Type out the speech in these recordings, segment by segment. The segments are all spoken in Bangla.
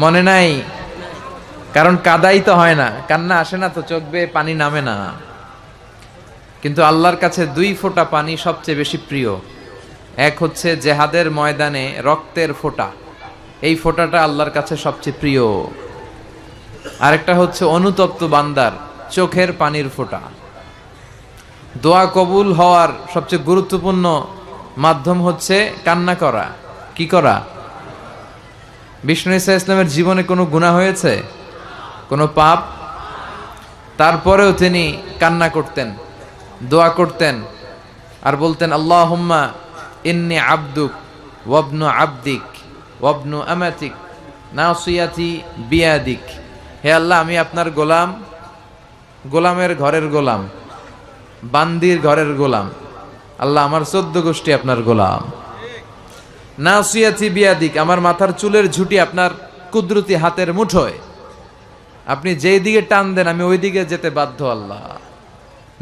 মনে নাই? কারণ কাদাই তো হয় না, কান্না আসে না, তো চোখ বেয়ে পানি নামে না। কিন্তু আল্লাহর কাছে দুই ফোঁটা পানি সবচেয়ে বেশি প্রিয়। এক হচ্ছে জেহাদের ময়দানে রক্তের ফোঁটা, এই ফোঁটাটা আল্লাহর কাছে সবচেয়ে প্রিয়। আরেকটা হচ্ছে অনুতপ্ত বান্দার চোখের পানির ফোঁটা। দোয়া কবুল হওয়ার সবচেয়ে গুরুত্বপূর্ণ মাধ্যম হচ্ছে কান্না করা। কি করা? বিষ্ণু ঈসা ইসলামের জীবনে কোনো গুনাহ হয়েছে? কোনো পাপ? তারপরেও তিনি কান্না করতেন, দোয়া করতেন, আর বলতেন আল্লাহুম্মা ইন্নী আবদুক ওয়াবনু আবদিক ওয়াবনু আমাতিক নাসিয়াতি বিয়াদিক। হে আল্লাহ, আমি আপনার গোলাম, গোলামের ঘরের গোলাম, বান্দির ঘরের গোলাম। আল্লাহ, আমার 14 গোষ্ঠী আপনার গোলাম। নাসিয়াতি বিয়াদিক, আমার মাথার চুলের ঝুঁটি আপনার কুদরতি হাতের মুঠোয়। আপনি যেই দিকে টান দেন আমি ওই দিকে যেতে বাধ্য। আল্লাহ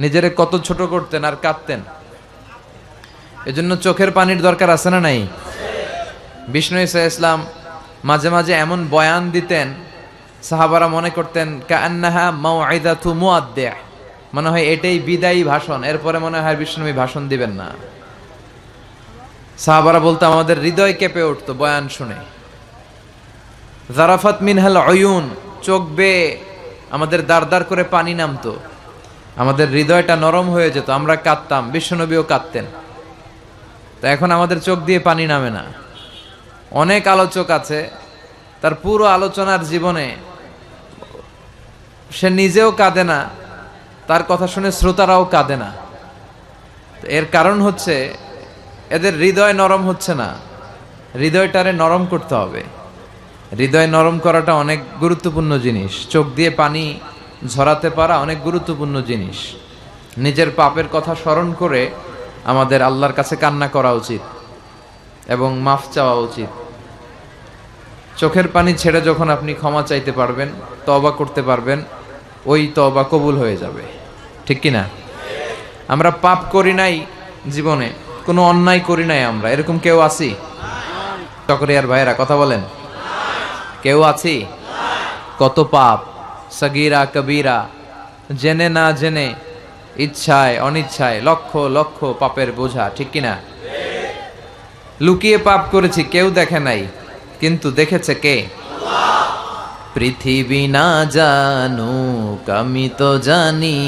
নিজেরে কত ছোট করতেন আর কাঁদতেন। এজন্য চোখের পানির দরকার আছে না নাই? বিষ্ণু ঈসা ইসলাম মাঝে মাঝে এমন বয়ান দিতেন, সাহাবারা মনে করতেন কাআন্নাহা মাউইদাতু মুআদ্দিহ, মনে হয় এটাই বিদায়ী ভাষণ, এরপরে মনে হয় বিষ্ণুনবী ভাষণ দিবেন না। সাহাবারা বলতো আমাদের হৃদয় কেঁপে উঠতো বয়ান শুনে। জারাফাত মিনহাল উয়ুন, চোখ বেয়ে আমাদের দাঁড় দাঁড় করে পানি নামতো, আমাদের হৃদয়টা নরম হয়ে যেত, আমরা কাঁদতাম, বিশ্বনবীও কাঁদতেন। তা এখন আমাদের চোখ দিয়ে পানি নামে না। অনেক আলোচক আছে, তার পুরো আলোচনার জীবনে সে নিজেও কাঁদে না, তার কথা শুনে শ্রোতারাও কাঁদে না। এর কারণ হচ্ছে এদের হৃদয় নরম হচ্ছে না। হৃদয়টারে নরম করতে হবে। হৃদয় নরম করাটা অনেক গুরুত্বপূর্ণ জিনিস। চোখ দিয়ে পানি ঝরাতে পারা অনেক গুরুত্বপূর্ণ জিনিস। নিজের পাপের কথা স্মরণ করে আমাদের আল্লাহর কাছে কান্না করা উচিত এবং মাফ চাওয়া উচিত। চোখের পানি ছেড়ে যখন আপনি ক্ষমা চাইতে পারবেন, তওবা করতে পারবেন, ওই তওবা কবুল হয়ে যাবে। ঠিক কি না? আমরা পাপ করি নাই জীবনে, কোনো অন্যায় করি নাই, আমরা এরকম কেউ আছি? চকরিয়ার ভাইয়েরা কথা বলেন, কেউ আছি? কত পাপ, সগীরা কবিরা, জেনে না জেনে, ইচ্ছায় অনিচ্ছায়, লক্ষ লক্ষ পাপের বোঝা। ঠিক কিনা? লুকিয়ে পাপ করেছি, কেউ দেখে নাই, কিন্তু দেখেছে কে? পৃথিবী না জানুক আমি তো জানি,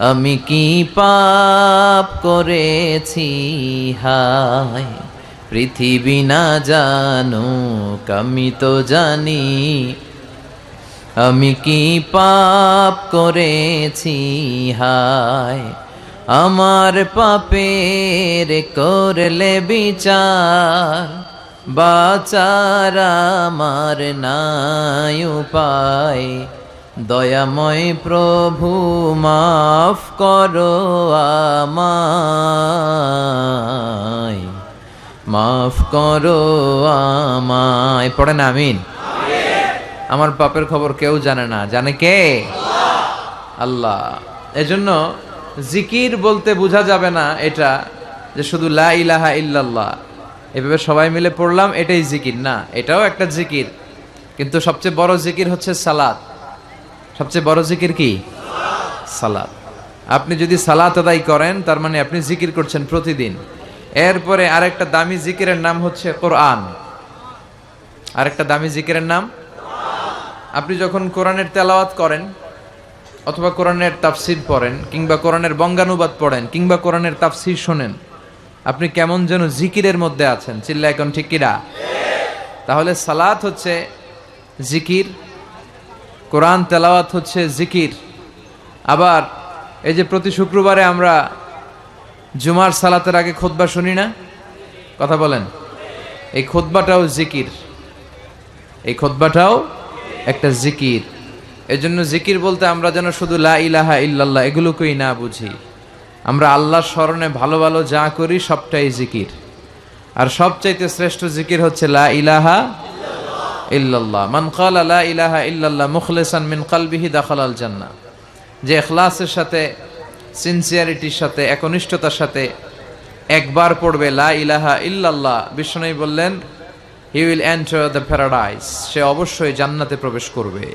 আমি কি পাপ করেছি হায়। পৃথিবী না জানুক আমি তো জানি, আমি কি পাপ করেছি হায়। আমার পাপের করলে বিচার, বাঁচার আমার নাই উপায়। দয়াময় প্রভু মাফ করো আমায়, মাফ করো আমায়। পড়েন আমিন। আমার পাপের খবর কেউ জানে না, জানে কে? আল্লাহ। এজন্য জিকির বলতে বোঝা যাবে না এটা যে শুধু লা ইলাহা ইল্লাল্লাহ এভাবে সবাই মিলে পড়লাম এটাই জিকির না, এটাও একটা জিকির। কিন্তু সবচেয়ে বড় জিকির হচ্ছে সালাত। সবচেয়ে বড় জিকির কি? সালাত। আপনি যদি সালাত আদায় করেন তার মানে আপনি জিকির করছেন প্রতিদিন। এরপরে আরেকটা দামি জিকিরের নাম হচ্ছে কোরআন। আরেকটা দামি জিকিরের নাম, আপনি যখন কোরআনের তেলাওয়াত করেন অথবা কোরআনের তাফসির পড়েন কিংবা কোরআনের বঙ্গানুবাদ পড়েন কিংবা কোরআনের তাফসির শোনেন, আপনি কেমন যেন জিকিরের মধ্যে আছেন। চিল্লা এখন ঠিক কিনা? তাহলে সালাত হচ্ছে জিকির, কোরআন তেলাওয়াত হচ্ছে জিকির। আবার এই যে প্রতি শুক্রবারে আমরা জুমার সালাতের আগে খুতবা শুনি না? কথা বলেন, এই খুতবাটাও জিকির, এই খুতবাটাও একটা জিকির। এজন্য জিকির বলতে আমরা যেন শুধু লা ইলাহা ইল্লাল্লাহ এগুলোকেই না বুঝি। আমরা আল্লাহর স্মরণে ভালো ভালো যা করি সবটাই জিকির। আর সবচাইতে শ্রেষ্ঠ জিকির হচ্ছে লা ইলাহা ইল্লাল্লাহ। মান ক্বালা লা ইলাহা ইল্লাল্লাহ মুখলিসান মিন কলবিহি দাখালাল জান্নাহ। যে ইখলাসের সাথে, সিনসিয়ারিটির সাথে, একনিষ্ঠতার সাথে একবার পড়বে লা ইলাহা ইল্লাল্লাহ, বিষ্ণু বললেন he will enter the paradise, সে অবশ্যই জান্নাতে প্রবেশ করবে।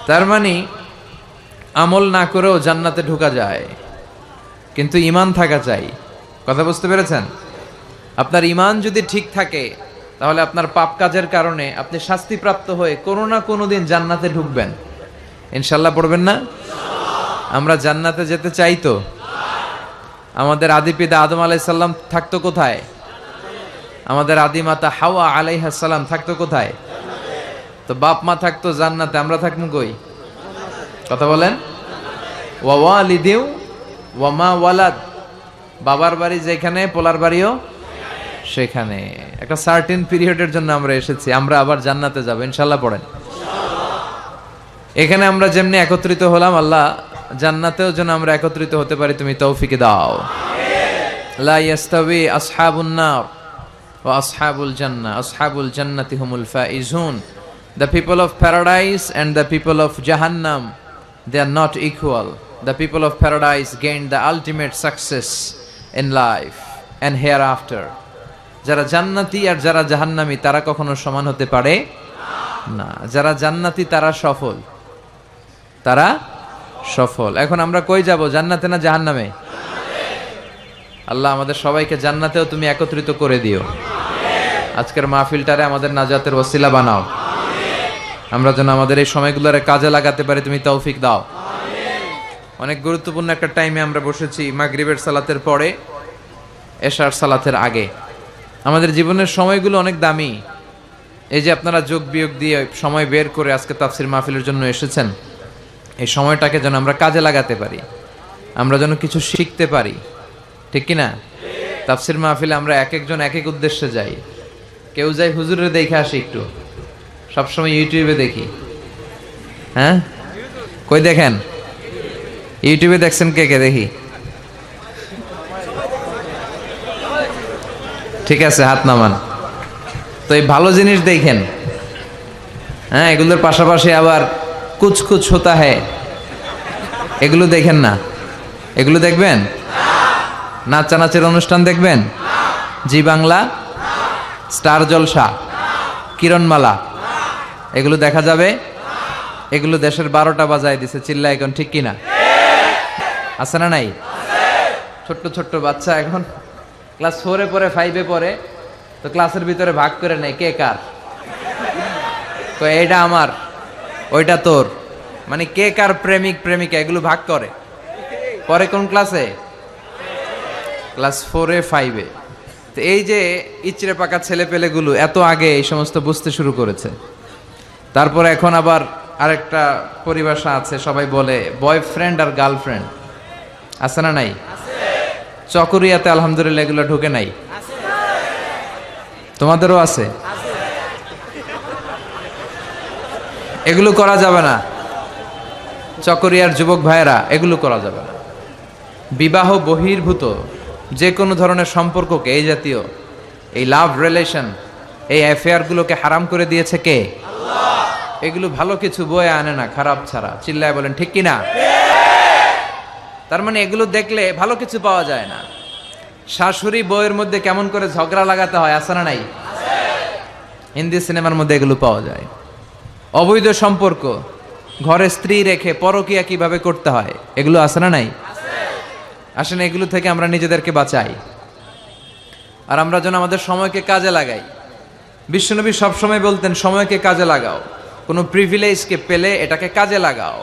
তার মানে আমল না করেও জান্নাতে ঢোকা যায়, কিন্তু ঈমান থাকা চাই। কথা বুঝতে পেরেছেন? আপনার ঈমান যদি ঠিক থাকে তাহলে আপনার পাপ কাজের কারণে আপনি শাস্তিপ্রাপ্ত হয়ে কোনো না কোনো দিন জান্নাতে ঢুকবেন। ইনশাল্লাহ পড়বেন না? আমরা জান্নাতে যেতে চাই তো। আমাদের আদি পিতা আদম আলাইহিস সালাম থাকতো কোথায়? আমাদের আদি মাতা হাওয়া আলাইহিস সালাম থাকতো কোথায়? তো বাপ মা থাকতো জান্নাতে, আমরা থাকবো কই? কথা বলেন। ওয়া ওয়ালিদিউ ওয়া মা ওয়ালাদ, বাবার বাড়ি যেখানে পোলার বাড়িও সেখানে। একটা সার্টেন পিরিয়ডের জন্য আমরা এসেছি, আমরা আবার জান্নাতে যাব ইনশাল্লাহ পড়েন। এখানে আমরা যেমনি একত্রিত হলাম, আল্লাহ জান্নাতেও যেন আমরা একত্রিত হতে পারি, তুমি তৌফিক দাও। লা ইয়াস্তাবি আসহাবুন নার ওয়া আসহাবুল জান্নাহ, আসহাবুল জান্নাতি হুমুল Faizun. The people of paradise and the people of Jahannam, they are not equal. The people of paradise gained the ultimate success in life and hereafter. যারা জান্নাতি আর যারা জাহান্নামী তারা কখনো সমান হতে পারে না। যারা জান্নাতি তারা সফল, তারা সফল। এখন আমরা কই যাব, জান্নাতে না জাহান্নামে? আল্লাহ আমাদের সবাইকে জান্নাতেও তুমি একত্রিত করে দিও। আজকের মাহফিলটারে আমাদের নাজাতের ওসিলা বানাও। আমরা যেন আমাদের এই সময়গুলোরে কাজে লাগাতে পারি, তুমি তৌফিক দাও। অনেক গুরুত্বপূর্ণ একটা টাইমে আমরা বসেছি, মাগরিবের সালাতের পরে, এশার সালাতের আগে। আমাদের জীবনের সময়গুলো অনেক দামি। এই যে আপনারা যোগ বিয়োগ দিয়ে সময় বের করে আজকে তাফসির মাহফিলের জন্য এসেছেন, এই সময়টাকে যেন আমরা কাজে লাগাতে পারি, আমরা যেন কিছু শিখতে পারি, ঠিক কিনা? তাফসির মাহফিলে আমরা এক একজন এক এক উদ্দেশ্যে যাই। কেউ যাই হুজুরের দেখে আসি, একটু সবসময় ইউটিউবে দেখি। হ্যাঁ, কই দেখেন? ইউটিউবে দেখছেন কে কে? দেখি। ঠিক আছে, হাত নামান। তো এই ভালো জিনিস দেখেন, হ্যাঁ, এগুলোর পাশাপাশি আবার কুছ কুছ হোতা হ্যায়, এগুলো দেখেন না? এগুলো দেখবেন? নাচানাচের অনুষ্ঠান দেখবেন? জি বাংলা, স্টার জলসা, কিরণমালা, এগুলো দেখা যাবে? এগুলো দেশের 12টা বাজায় দিছে, চিল্লা এখন, ঠিক কিনা? আছে না নাই? ছোট্ট ছোট্ট বাচ্চা এখন ক্লাস 4-এ পড়ে, 5-এ পড়ে, তো ক্লাসের ভিতরে ভাগ করে নেয় কে কার। তো এইটা আমার, ওইটা তোর, মানে কে কার প্রেমিক প্রেমিকা, এগুলো ভাগ করে। পরে কোন ক্লাসে? ক্লাস 4-এ 5-এ। তো এই যে ইচড়ে পাকা ছেলে পেলেগুলো এত আগে এই সমস্ত বুঝতে শুরু করেছে। তারপর এখন আবার আরেকটা পরিভাষা আছে, সবাই বলে বয়ফ্রেন্ড আর গার্লফ্রেন্ড। আছে না নাই? চকরিয়াতে আলহামদুলিল্লাহ এগুলো ঢুকে নাই? তোমাদেরও আছে? এগুলো করা যাবে না চকরিয়ার যুবক ভাইয়েরা, এগুলো করা যাবে না। বিবাহ বহির্ভূত যে কোনো ধরনের সম্পর্ককে, এই জাতীয় এই লাভ রিলেশন, এই অ্যাফেয়ারগুলোকে হারাম করে দিয়েছে কে? আল্লাহ। এগুলো ভালো কিছু বয়ে আনে না, খারাপ ছাড়া। চিল্লায় বলেন ঠিক কিনা? তার মানে এগুলো দেখলে ভালো কিছু পাওয়া যায় না। শাশুড়ি বউয়ের মধ্যে কেমন করে ঝগড়া লাগাতে হয়, আছে না নাই? হিন্দি সিনেমার মধ্যে এগুলো পাওয়া যায়। অবৈধ সম্পর্ক, ঘরে স্ত্রী রেখে পরকিয়া কিভাবে করতে হয়, এগুলো আছে না নাই? আসেন এগুলো থেকে আমরা নিজেদেরকে বাঁচাই, আর আমরা যেন আমাদের সময়কে কাজে লাগাই। বিশ্বনবী সবসময় বলতেন সময়কে কাজে লাগাও, কোনো প্রিভিলেজকে পেলে এটাকে কাজে লাগাও।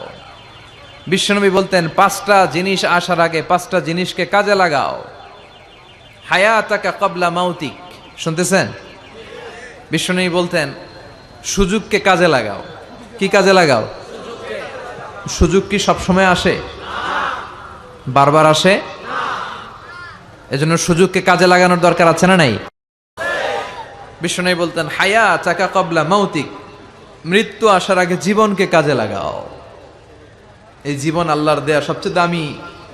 বিশ্বনবী বলতেন 5টা জিনিস আসার আগে 5টা জিনিসকে কাজে লাগাও। হায়াতাকা ক্বাবলা মাউতিক, শুনতেছেন? বিশ্বনবী বলতেন সুযোগকে কাজে লাগাও। কি কাজে লাগাও? সুযোগ কি সবসময় আসে? বারবার আসে? এজন্য সুযোগকে কাজে লাগানোর দরকার আছে না নাই? বিশ্বনবী বলতেন হায়াতাকা ক্বাবলা মাউতিক, মৃত্যু আসার আগে জীবনকে কাজে লাগাও। এই জীবন আল্লাহর দেয়া সবচেয়ে দামি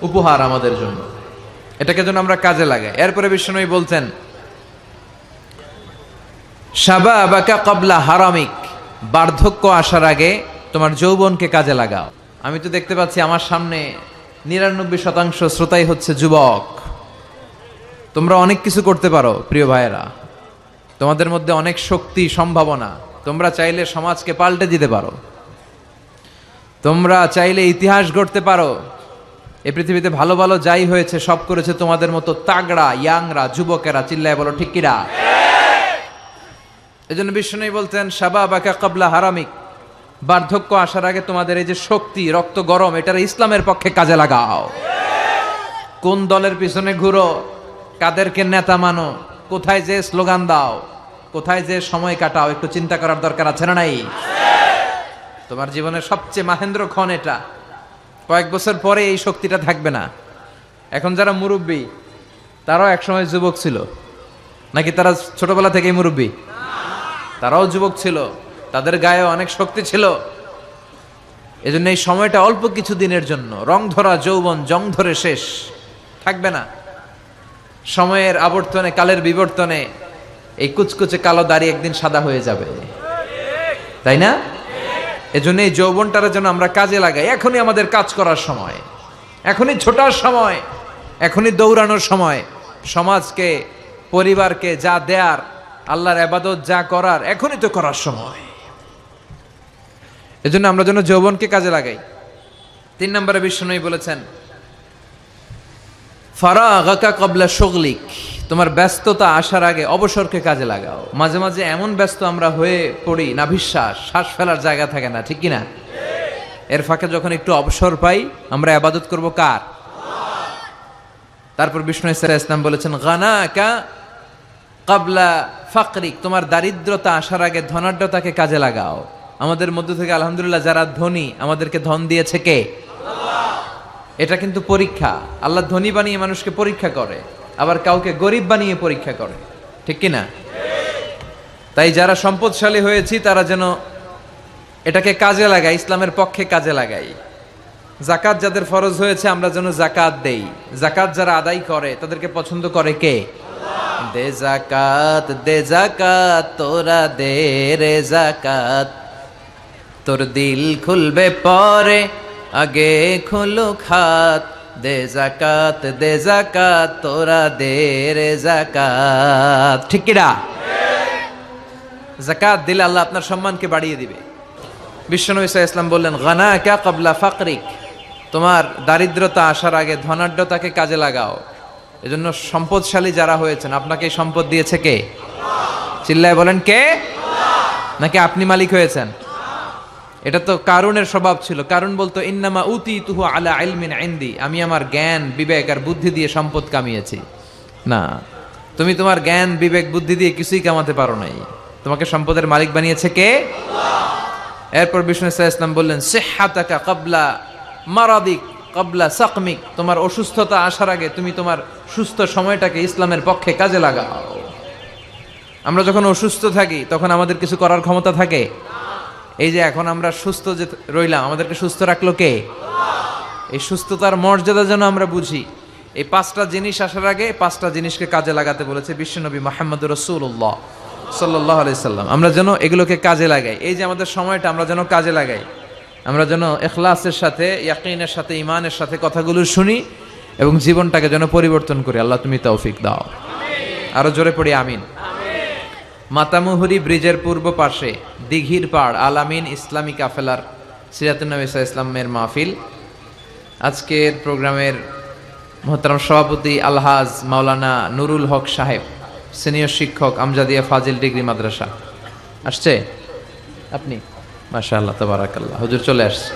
উপহার আমাদের জন্য, এটাকে যেন আমরা কাজে লাগাই। এরপরে বিশ্বনবী বলতেন শাবাবাকা ক্বাবলা হারামিক, বার্ধক্য আসার আগে তোমার যৌবনকে কাজে লাগাও। আমি তো দেখতে পাচ্ছি আমার সামনে 99% শ্রোতাই হচ্ছে যুবক। তোমরা অনেক কিছু করতে পারো প্রিয় ভাইয়েরা, তোমাদের মধ্যে অনেক শক্তি, সম্ভাবনা। তোমরা চাইলে সমাজকে পাল্টে দিতে পারো, তোমরা চাইলে ইতিহাস গড়তে পারো। এই পৃথিবীতে ভালো ভালো যাই হয়েছে সব করেছে তোমাদের মতো তাগড়া ইয়াংরা, যুবকেরা। চিল্লায় বলো ঠিক কিনা? এজন্য বিষ্ণু বলতেন শাবাবাকা ক্বাবলা হারামিক, বার্ধক্য আসার আগে তোমাদের এই যে শক্তি, রক্ত গরম, এটার ইসলামের পক্ষে কাজে লাগাও। কোন দলের পিছনে ঘুরো, কাদেরকে নেতা মানো, কোথায় যে স্লোগান দাও, কোথায় যে সময় কাটাও, একটু চিন্তা করার দরকার আছে না নাই? তোমার জীবনের সবচেয়ে মাহেন্দ্র ক্ষণ এটা। কয়েক বছর পরে এই শক্তিটা থাকবে না। এখন যারা মুরব্বী তারাও একসময় যুবক ছিল নাকি? তারা ছোটবেলা থেকেই মুরব্বী? তারাও যুবক ছিল, তাদের গায়ে অনেক শক্তি ছিল। এজন্য এই সময়টা অল্প কিছু দিনের জন্য। রং ধরা যৌবন জং ধরে শেষ, থাকবে না। সময়ের আবর্তনে, কালের বিবর্তনে এই কুচকুচে কালো দাড়ি একদিন সাদা হয়ে যাবে, তাই না? এজন্য এই যৌবনটার জন্য আমরা কাজে লাগাই। এখনই আমাদের কাজ করার সময়, এখনই ছোটার সময়, এখনই দৌড়ানোর সময়। সমাজকে, পরিবারকে যা দেয়ার, আল্লাহর ইবাদত যা করার, এখনই তো করার সময়। এজন্য আমরা যেন যৌবনকে কাজে লাগাই। 3 নম্বরে বিষ্ণু বলেছেন ফারাগাকা ক্বাবলা শুগলিক, তোমার ব্যস্ততা আসার আগে অবসরকে কাজে লাগাও। মাঝে মাঝে এমন ব্যস্ত আমরা হয়ে পড়ি, নাভিশ্বাস, শ্বাস ফেলার জায়গা থাকে না, ঠিক কিনা? এর ফাঁকে যখন একটু অবসর পাই আমরা ইবাদত করব কার? তারপর বিষ্ণু ইসলাম বলেছেন গানাকা ক্বাবলা ফাকরিক, তোমার দারিদ্রতা আসার আগে ধনাঢ্যতাকে কাজে লাগাও। আমাদের মধ্য থেকে আলহামদুলিল্লাহ যারা ধনী, আমাদেরকে ধন দিয়েছে কে? এটা কিন্তু পরীক্ষা। আল্লাহ ধনী বানিয়ে মানুষকে পরীক্ষা করে, আবার কাউকে গরিব বানিয়ে পরীক্ষা করে, ঠিক কিনা? তাই যারা সম্পদশালী হয়েছি তারা যেন এটাকে কাজে লাগাই, ইসলামের পক্ষে কাজে লাগাই। জাকাত যাদের ফরজ হয়েছে আমরা যেন জাকাত দেই। জাকাত যারা আদায় করে তাদেরকে পছন্দ করে কে? দে জাকাত, দে জাকাত, তোরা দে রে জাকাত, তোর দিল খুলবে পরে, আগে খুলুক হাত। দে জাকাত, দে জাকাত, তোরা দে রে জাকাত, ঠিক কিনা? জাকাত দিলে আল্লাহ আপনার সম্মানকে বাড়িয়ে দিবে। বিশ্বনবী সাল্লাল্লাহু আলাইহি ওয়াসাল্লাম বললেন গানাকা ক্বাবলা ফাকরিক, তোমার দারিদ্রতা আসার আগে ধনাঢ্যতাকে কাজে লাগাও। এজন্য সম্পদশালী যারা হয়েছেন, আপনাকে সম্পদ দিয়েছে কে? চিল্লায় বলেন কে? নাকি আপনি মালিক হয়েছেন? এটা তো কারুনের স্বভাব ছিল। কারুন বলতো ইন্নামা উতিতুহু আলা ইলমিন ইনদি, আমি আমার জ্ঞান, বিবেক আর বুদ্ধি দিয়ে সম্পদ কামিয়েছি। না, তুমি তোমার জ্ঞান, বিবেক, বুদ্ধি দিয়ে কিছুই কামাতে পারো নাই। তোমাকে সম্পদের মালিক বানিয়েছে কে? এরপর বিষ্ণু সাল্লাল্লাহু আলাইহি ওয়াসাল্লাম বললেন সিহহাতাকা ক্বাবলা মারাদিক ক্বাবলা সাকমিক, তোমার অসুস্থতা আসার আগে তুমি তোমার সুস্থ সময়টাকে ইসলামের পক্ষে কাজে লাগাও। আমরা যখন অসুস্থ থাকি তখন আমাদের কিছু করার ক্ষমতা থাকে? এই যে এখন আমরা সুস্থ যে রইলাম, আমাদেরকে সুস্থ রাখলো কে? এই সুস্থতার মর্যাদা যেন আমরা বুঝি। এই 5টা জিনিস আসার আগে 5টা জিনিসকে কাজে লাগাতে বলেছে বিশ্বনবী মুহাম্মদুর রাসূলুল্লাহ সাল্লাল্লাহু আলাইহি সাল্লাম। আমরা যেন এগুলোকে কাজে লাগাই। এই যে আমাদের সময়টা আমরা যেন কাজে লাগাই, আমরা যেন ইখলাসের সাথে, ইয়াকিনের সাথে, ঈমানের সাথে কথাগুলো শুনি এবং জীবনটাকে যেন পরিবর্তন করি। আল্লাহ তুমি তৌফিক দাও। আরো জোরে পড়ি আমিন। মাতামুহুরি ব্রিজের পূর্ব পাশে দিঘির পাড় আলামিন ইসলামী কাফেলার সিরাতুন নবী সাল্লাল্লাহু আলাইহি ওয়াসাল্লামের মাহফিল। আজকের প্রোগ্রামের মোহতারাম সভাপতি আলহাজ মাওলানা নুরুল হক সাহেব, সিনিয়র শিক্ষক, আমজাদিয়া ফাজিল ডিগ্রি মাদ্রাসা। আসছে আপনি? মাশাআল্লাহ, তাবারাকাল্লাহ, হুজুর চলে আসছে।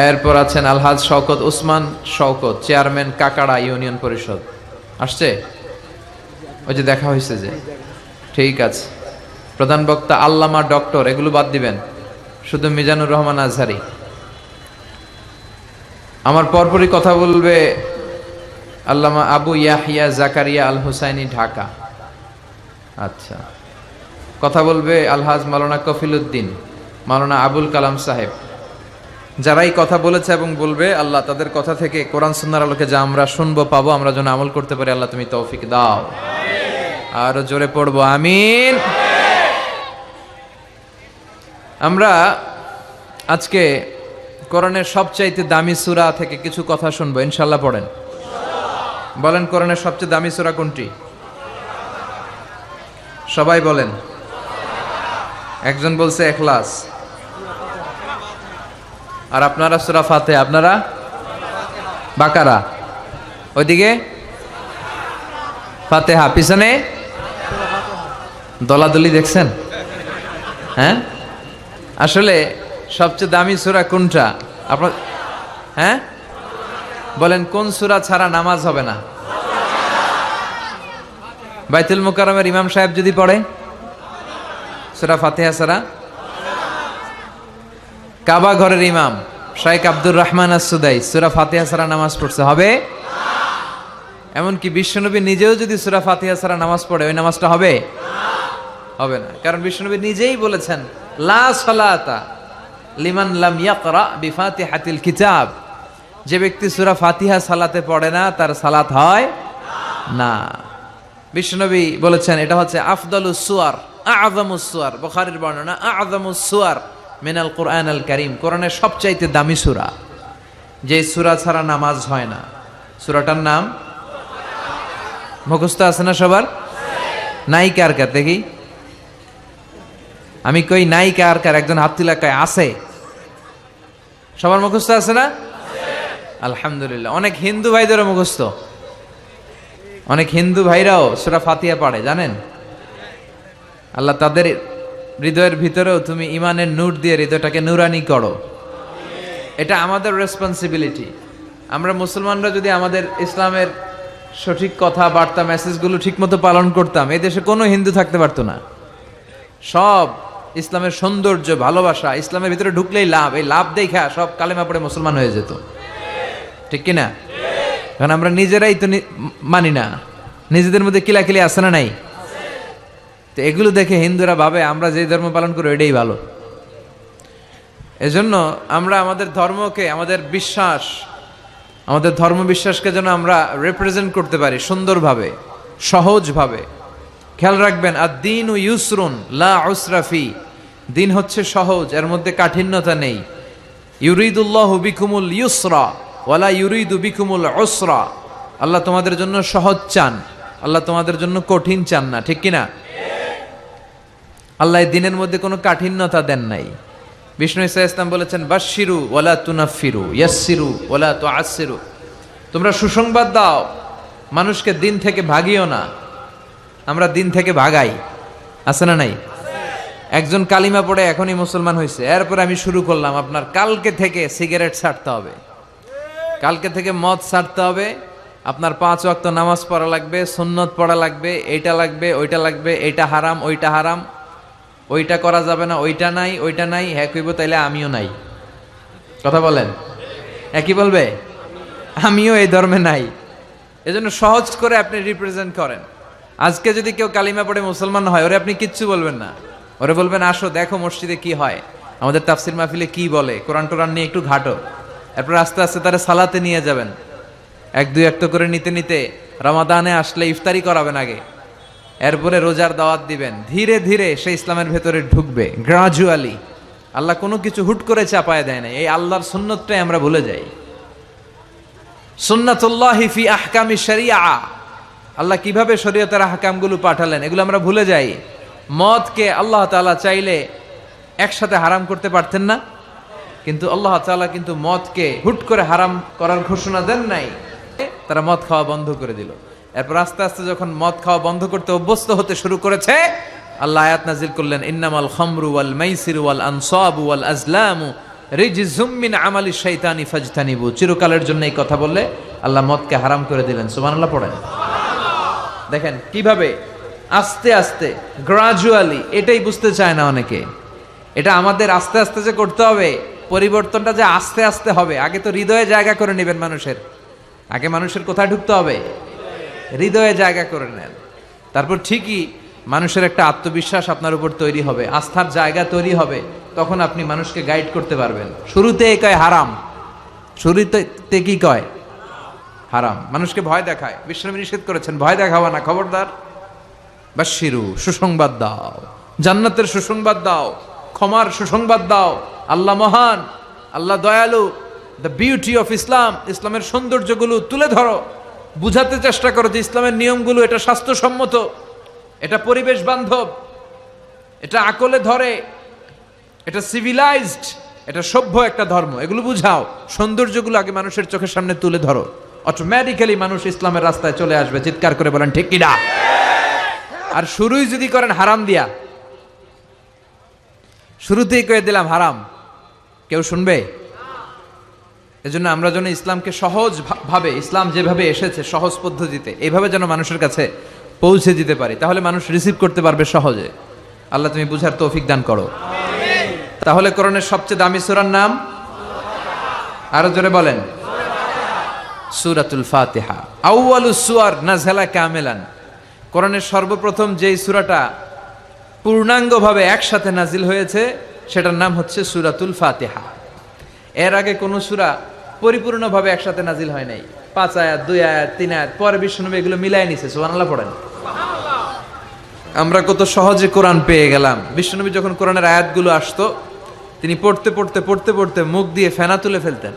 এরপর আছেন আলহাজ শওকত উসমান শওকত, চেয়ারম্যান কাকাড়া ইউনিয়ন পরিষদ। আসছে? ওই যে দেখা হয়েছে যে, ঠিক আছে। প্রধান বক্তা আল্লামা ডক্টর, এগুলো বাদ দিবেন, শুধু মিজানুর রহমান আজহারি। আমার পরপরই কথা বলবে আল্লামা আবু ইয়াহিয়া জাকারিয়া আল হুসাইনি, ঢাকা। আচ্ছা, কথা বলবে আলহাজ মাওলানা কফিলউদ্দিন, মাওলানা আবুল কালাম সাহেব। যারাই কথা বলেছে এবং বলবে, আল্লাহ তাদের কথা থেকে কোরআন সুন্নাহর আলোকে যা আমরা শুনবো, পাবো, আমরা যেন আমল করতে পারি। আল্লাহ তুমি তৌফিক দাও। আরো জোরে পড়বো আমিন। আমরা আজকে কোরআনের সবচাইতে দামি সূরা থেকে কিছু কথা শুনবো, ইনশাআল্লাহ। পড়েন, বলেন কোরআনের সবচেয়ে দামি সূরা কোনটি? সবাই বলেন। একজন বলছে ইখলাস, আর আপনারা সূরা ফাতিহা, আপনারা বাকারা, ওইদিকে ফাতিহা, পিছনে দলাদলি দেখছেন? হ্যাঁ, আসলে সবচেয়ে দামি সূরা কোনটা আপনার? হ্যাঁ বলেন, কোন সূরা ছাড়া নামাজ হবে না? বাইতুল মুকাররমের ইমাম সাহেব যদি পড়ে সূরা ফাতিহা ছাড়া? কাবা ঘরের ইমাম শাইখ আব্দুর রহমান আস-সুদাই সূরা ফাতিহা ছাড়া নামাজ পড়ছে হবে? এমনকি বিশ্বনবী নিজেও যদি সূরা ফাতিহা ছাড়া নামাজ পড়ে ওই নামাজটা হবে? হবে না, কারণ বিশ্বনবী নিজেই বলেছেন লা সালাতা লিমান লাম ইয়াকরা বিফাতিহাতিল কিতাব, যে ব্যক্তি সূরা ফাতিহা সালাতে পড়ে না তার সালাত হয় না। বিশ্বনবী বলেছেন এটা হচ্ছে আফদালুস সুয়ার, আ'যামুস সুয়ার, বুখারীর বর্ণনা, আ'যামুস সুয়ার মিনাল কুরআনিল কারীম, কোরআনের সবচাইতে দামি সূরা। যে সূরা ছাড়া নামাজ হয় না, সূরাটার নাম মুখস্থ আছে না সবার? নাই কার কার দেখি? আমি কই নাই কার কার? একজন হাত তুলে কয় আছে। সবার মুখস্থ আছে না? আলহামদুলিল্লাহ। অনেক হিন্দু ভাইদেরও মুখস্থ, অনেক হিন্দু ভাইরাও সূরা ফাতিহা পড়ে, জানেন? আল্লাহ তাদের হৃদয়ের ভিতরেও তুমি ইমানের নূর দিয়ে হৃদয়টাকে নুরানি করো। এটা আমাদের রেসপন্সিবিলিটি। আমরা মুসলমানরা যদি আমাদের ইসলামের সঠিক কথা বার্তা মেসেজগুলো ঠিকমতো পালন করতাম, এই দেশে কোনো হিন্দু থাকতে পারতো না। সব ইসলামের সৌন্দর্য, ভালোবাসা, ইসলামের ভিতরে ঢুকলেই লাভ, এই লাভ দেখা সব কালেমা পড়ে মুসলমান হয়ে যেত, ঠিক কিনা? কারণ আমরা নিজেরাই তো মানি না, নিজেদের মধ্যে কিলাকিলি আছে না নাই? তো এগুলো দেখে হিন্দুরা ভাবে আমরা যে ধর্ম পালন করি এটাই ভালো। এজন্য আমরা আমাদের ধর্মকে, আমাদের বিশ্বাস, আমাদের ধর্ম বিশ্বাসকে যেন আমরা রিপ্রেজেন্ট করতে পারি সুন্দরভাবে, সহজভাবে। খেয়াল রাখবেন, আদ-দীনু ইউসরুন লা উসরা ফি, দিন হচ্ছে সহজ, এর মধ্যে কাঠিন্যতা নেই। ইউরিদুল্লাহু বিকুমুল ইউসরা ওয়ালা ইউরিদু বিকুমুল উসরা, আল্লাহ তোমাদের জন্য সহজ চান, আল্লাহ তোমাদের জন্য কঠিন চান না, ঠিক কিনা? আল্লাহ এই দিনের মধ্যে কোনো কাঠিন্যতা দেন নাই। বিষ্ণু ঈসা ইসলাম বলেছেন বাশশিরু ওয়ালা তুনাফিরু ইয়াসসিরু ওয়ালা তুআসসিরু, তোমরা সুসংবাদ দাও, মানুষকে দিন থেকে ভাগিও না। আমরা দিন থেকে ভাগাই, আছে না নাই? একজন কালিমা পড়ে এখনই মুসলমান হয়েছে, এরপর আমি শুরু করলাম আপনার কালকে থেকে সিগারেট ছাড়তে হবে, কালকে থেকে মদ ছাড়তে হবে, আপনার 5 ওয়াক্ত নামাজ পড়া লাগবে, সুন্নত পড়া লাগবে, এইটা লাগবে, ওইটা লাগবে, এইটা হারাম, ওইটা হারাম, ওইটা করা যাবে না, ওইটা নাই, ওইটা নাই। হ্যাঁ কইব, তাইলে আমিও নাই। কথা বলেন, একই বলবে আমিও এই ধর্মে নাই। এজন্য সহজ করে আপনি রিপ্রেজেন্ট করেন। আজকে যদি কেউ কালিমা পড়ে মুসলমান হয়, ওরে আপনি কিচ্ছু বলবেন না, ওরে বলবেন আসো দেখো মসজিদে কি হয়, আমাদের তাফসির মাহফিলে কি বলে, কোরআন টোরান নিয়ে একটু ঘাটো। এরপর আস্তে আস্তে তারা সালাতে নিয়ে যাবেন, 1-2 একটা করে নিতে নিতে রমাদানে আসলে ইফতারি করাবেন আগে, এরপরে রোজার দাওয়াত দিবেন। ধীরে ধীরে সে ইসলামের ভেতরে ঢুকবে, গ্রাজুয়ালি। আল্লাহ কোনো কিছু হুট করে চাপায় দেয় না। এই আল্লাহর সুন্নতটাই আমরা ভুলে যাই। সুন্নাতুল্লাহি ফি আহকামি শরিয়া, আল্লাহ কিভাবে শরীয়তের আহকামগুলো পাঠালেন এগুলো আমরা ভুলে যাই। মদকে আল্লাহ তাআলা চাইলে একসাথে হারাম করতে পারতেন না, কিন্তু আল্লাহ তাআলা কিন্তু মদকে হুট করে হারাম করার ঘোষণা দেন নাই, তারা মদ খাওয়া বন্ধ করে দিল। এরপর আস্তে আস্তে যখন মদ খাওয়া বন্ধ করতে অভ্যস্ত হতে শুরু করেছে, আল্লাহ আয়াত নাজিল করলেন ইন্নামাল খামরু ওয়াল মাইসিরু ওয়াল আনসাবু ওয়াল আজলামু রিজজুম মিন আমালি শাইতানি ফাজতানিবু। চিরকালের জন্য এই কথা বললে আল্লাহ মদকে হারাম করে দিলেন। সুবহানাল্লাহ পড়েন। দেখেন কিভাবে আস্তে আস্তে গ্রাজুয়ালি, এটাই বুঝতে চায় না অনেকে। এটা আমাদের আস্তে আস্তে যে করতে হবে, পরিবর্তনটা যে আস্তে আস্তে হবে। আগে তো হৃদয়ে জায়গা করে নেবেন মানুষের, আগে মানুষের কোথায় ঢুকতে হবে? হৃদয়ে জায়গা করে নেন, তারপর ঠিকই মানুষের একটা আত্মবিশ্বাস আপনার উপর তৈরি হবে, আস্থার জায়গা তৈরি হবে, তখন আপনি মানুষকে গাইড করতে পারবেন। শুরুতে কয় হারাম, শুরুতে কি কয়? হারাম। মানুষকে ভয় দেখায়, বিশ্বনবী নিষেধ করেছেন ভয় দেখাবা না, খবরদার। বাশশিরু, সুসংবাদ দাও, জান্নাতের সুসংবাদ দাও, ক্ষমার সুসংবাদ দাও। আল্লাহ মহান, আল্লাহ দয়ালু। দ্য বিউটি অফ ইসলাম, ইসলামের সৌন্দর্যগুলো তুলে ধরো, বুঝাতে চেষ্টা করো যে ইসলামের নিয়মগুলো এটা স্বাস্থ্যসম্মত, এটা পরিবেশ বান্ধব, এটা আকলে ধরে, এটা সিভিলাইজড, এটা সভ্য একটা ধর্ম। এগুলো বুঝাও, সৌন্দর্যগুলো আগে মানুষের চোখের সামনে তুলে ধরো, অটোমেটিক্যালি মানুষ ইসলামের রাস্তায় চলে আসবে। চিৎকার করে বলেন ঠিক কিনা? আর শুরুই যদি করেন হারাম দিয়া, শুরুতেই কয়ে দিলাম হারাম, কেউ শুনবে? এজন্য আমরা যেন ইসলামকে সহজ ভাবে, ইসলাম যেভাবে এসেছে সহজ পদ্ধতিতে, এইভাবে যেন মানুষের কাছে পৌঁছে দিতে পারি, তাহলে মানুষ রিসিভ করতে পারবে সহজে। আল্লাহ তুমি বুঝার তৌফিক দান করো। তাহলে কোরআনের সবচেয়ে দামি সূরার নাম, আরো জোরে বলেন, সূরাতুল ফাতিহা। আউয়ালুস সুওয়ার নাযালা কামিলান, কোরআনের সর্বপ্রথম যেই সূরাটা পূর্ণাঙ্গভাবে একসাথে নাজিল হয়েছে সেটার নাম হচ্ছে সূরাতুল ফাতিহা। এর আগে কোন সূরা পরিপূর্ণভাবে একসাথে নাজিল হয় নাই। 5 আয়াত, 2 আয়াত, 3 আয়াত, পরে বিশ্বনবী এগুলো মিলাই নিছে। সুবহানাল্লাহ পড়েন। আমরা কত সহজে কোরআন পেয়ে গেলাম। বিশ্বনবী যখন কোরআনের আয়াতগুলো আসতো, তিনি পড়তে পড়তে পড়তে পড়তে মুখ দিয়ে ফেনা তুলে ফেলতেন।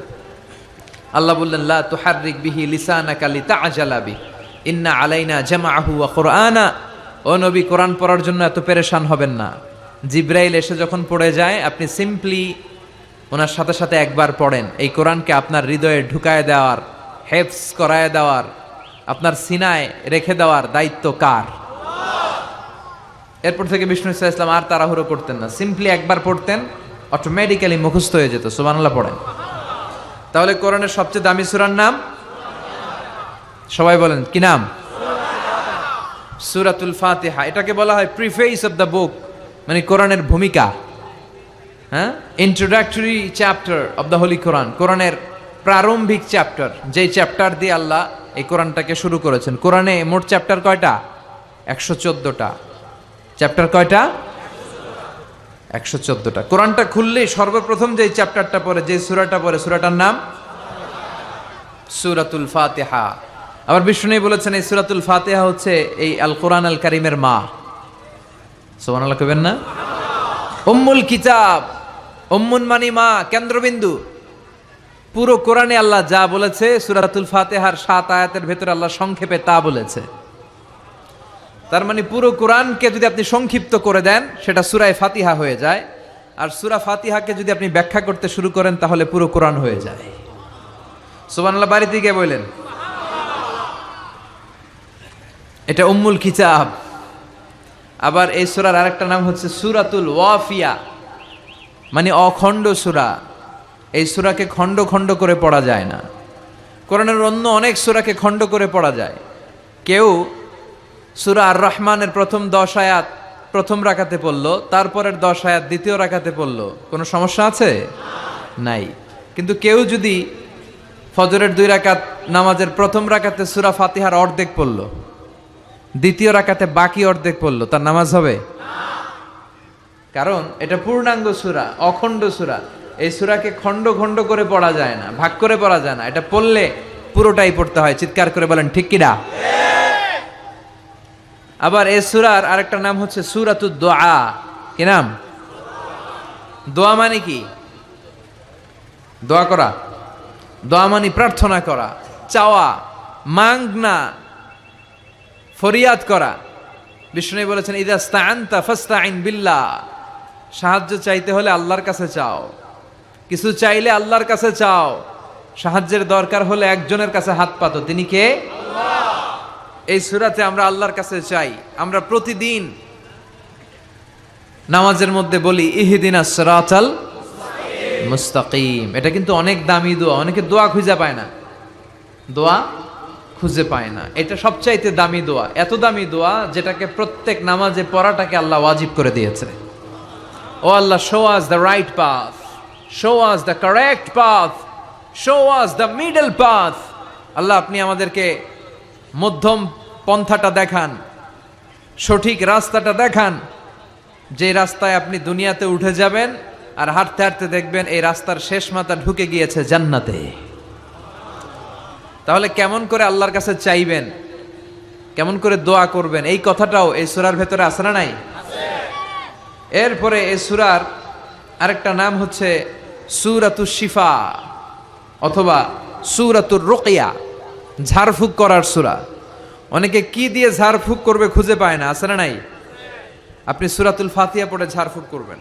আল্লাহ বললেন, লা তুহাররিক বিহি লিসানাকা লিতাআজালা বি ইন্না আলাইনা জামাআহু ওয়া কুরআনা। ও নবী, কোরআন পড়ার জন্য এত পেরেশান হবেন না। জিব্রাইল এসে যখন পড়ে যায়, আপনি সিম্পলি ওনার সাথে সাথে একবার পড়েন। এই কোরআনকে আপনার হৃদয়ে ঢুকায় দেওয়ার, হেফজ করায় দেওয়ার, আপনার সিনায় রেখে দেওয়ার দায়িত্ব কার? এরপর থেকে বিষ্ণু ইসলাম আর তাড়াহুড়ো করতেন না, সিম্পলি একবার পড়তেন, অটোমেটিক্যালি মুখস্থ হয়ে যেত। সুবহানাল্লাহ পড়েন। তাহলে কোরআনের সবচেয়ে দামি সূরার নাম, সবাই বলেন কি নাম? সূরাতুল ফাতিহা। এটাকে বলা হয় প্রিফেস অফ দ্য বুক, মানে কোরআনের ভূমিকা। হ্যাঁ, introductory chapter of the holy Quran, কোরআনের প্রারম্ভিক চ্যাপ্টার, যেই চ্যাপ্টার দিয়ে আল্লাহ এই কোরআনটাকে শুরু করেছেন। কোরআনে মোট চ্যাপ্টার কয়টা? 114টা। চ্যাপ্টার কয়টা? 114টা। কোরআনটা খুললেই সর্বপ্রথম যে চ্যাপ্টারটা পড়ে, যে সূরাটা পড়ে, সূরাটার নাম সূরাতুল ফাতিহা। আবার বিষ্ণু বলেছেন এই সূরাতুল ফাতিহা হচ্ছে এই আল কোরআন আল কারীমের মা। সুবহানাল্লাহ কইবেন না? উম্মুল কিতাব, উম্মুন মানে মা, কেন্দ্রবিন্দু। পুরো কোরআনে আল্লাহ যা বলেছে সূরাতুল ফাতিহার 7 আয়াতের ভেতরে আল্লাহ সংক্ষেপে তা বলেছে। তার মানে পুরো কোরআনকে যদি আপনি সংক্ষিপ্ত করে দেন, সেটা সূরা ফাতিহা হয়ে যায়। আর সূরা ফাতিহাকে যদি আপনি ব্যাখ্যা করতে শুরু করেন, তাহলে পুরো কোরআন হয়ে যায়। সুবহানাল্লাহ বাড়িতে গিয়ে বললেন। এটা উম্মুল কিতাব। আবার এই সূরার আরেকটা নাম হচ্ছে সূরাতুল ওয়াফিয়া, মানে অখণ্ড সূরা। এই সূরাকে খণ্ড খণ্ড করে পড়া যায় না। কোরআনের অন্য অনেক সূরাকে খণ্ড করে পড়া যায়। কেউ সূরা আর রহমানের প্রথম 10 আয়াত প্রথম রাকাতে পড়লো, তারপরের 10 আয়াত দ্বিতীয় রাকাতে পড়লো, কোনো সমস্যা আছে? নাই। কিন্তু কেউ যদি ফজরের 2 রাকাত নামাজের প্রথম রাকাতে সূরা ফাতিহার অর্ধেক পড়লো, দ্বিতীয় রাকাতে বাকি অর্ধেক পড়লো, তার নামাজ হবে? কারণ এটা পূর্ণাঙ্গ সূরা, অখণ্ড সূরা। এই সূরাকে খণ্ড খণ্ড করে পড়া যায় না, ভাগ করে পড়া যায় না। এটা পড়লে পুরোটাই পড়তে হয়। চিৎকার করে বলেন ঠিক কিনা? আবার এই সূরার আরেকটা নাম হচ্ছে সূরাতুদ দুআ। কি নাম? দোয়া মানে কি? দোয়া করা। দোয়া মানে প্রার্থনা করা, চাওয়া, মাংনা, ফরিয়াদ করা। বিষ্ণু বলেছেন, ইযা ইসতাআনতা ফাসতাইন বিল্লাহ। সাহায্য চাইতে হলে আল্লাহর কাছে চাও, কিছু চাইলে আল্লাহর কাছে চাও। সাহায্যের দরকার হলে একজনের কাছে হাত পাতো, তিনি কে? আল্লাহ। এই সূরাতে আমরা আল্লাহর কাছে চাই। আমরা প্রতিদিন নামাজের মধ্যে বলি ইহদিনাস সিরাতাল মুস্তাকিম। এটা কিন্তু অনেক দামি দোয়া। অনেকে দোয়া খুঁজে পায় না, দোয়া খুঁজে পায় না। এটা সবচাইতে দামি দোয়া। এত দামি দোয়া যেটাকে প্রত্যেক নামাজে পড়াটাকে আল্লাহ ওয়াজিব করে দিয়েছে। ও আল্লাহ, show us the right path, show us the correct path, show us the middle path. আল্লাহ, আপনি আমাদেরকে মধ্যম পন্থাটা দেখান, সঠিক রাস্তাটা দেখান, যে রাস্তায় আপনি দুনিয়াতে উঠে যাবেন আর হাঁটতে হাঁটতে দেখবেন এই রাস্তার শেষ মাথা ঢুকে গিয়েছে জান্নাতে। তাহলে কেমন করে আল্লাহর কাছে চাইবেন, কেমন করে দোয়া করবেন, এই কথাটাও এই সূরার ভেতরে আছে না নাই? এরপরে এই সূরার আরেকটা নাম হচ্ছে সূরাতুশ শিফা অথবা সূরাতুর রুকিয়া, ঝাড়ফুঁক করার সূরা। অনেকে কি দিয়ে ঝাড়ফুঁক করবে খুঁজে পায় না, আছে না নাই? আপনি সূরাতুল ফাতিহা পড়ে ঝাড়ফুঁক করবেন।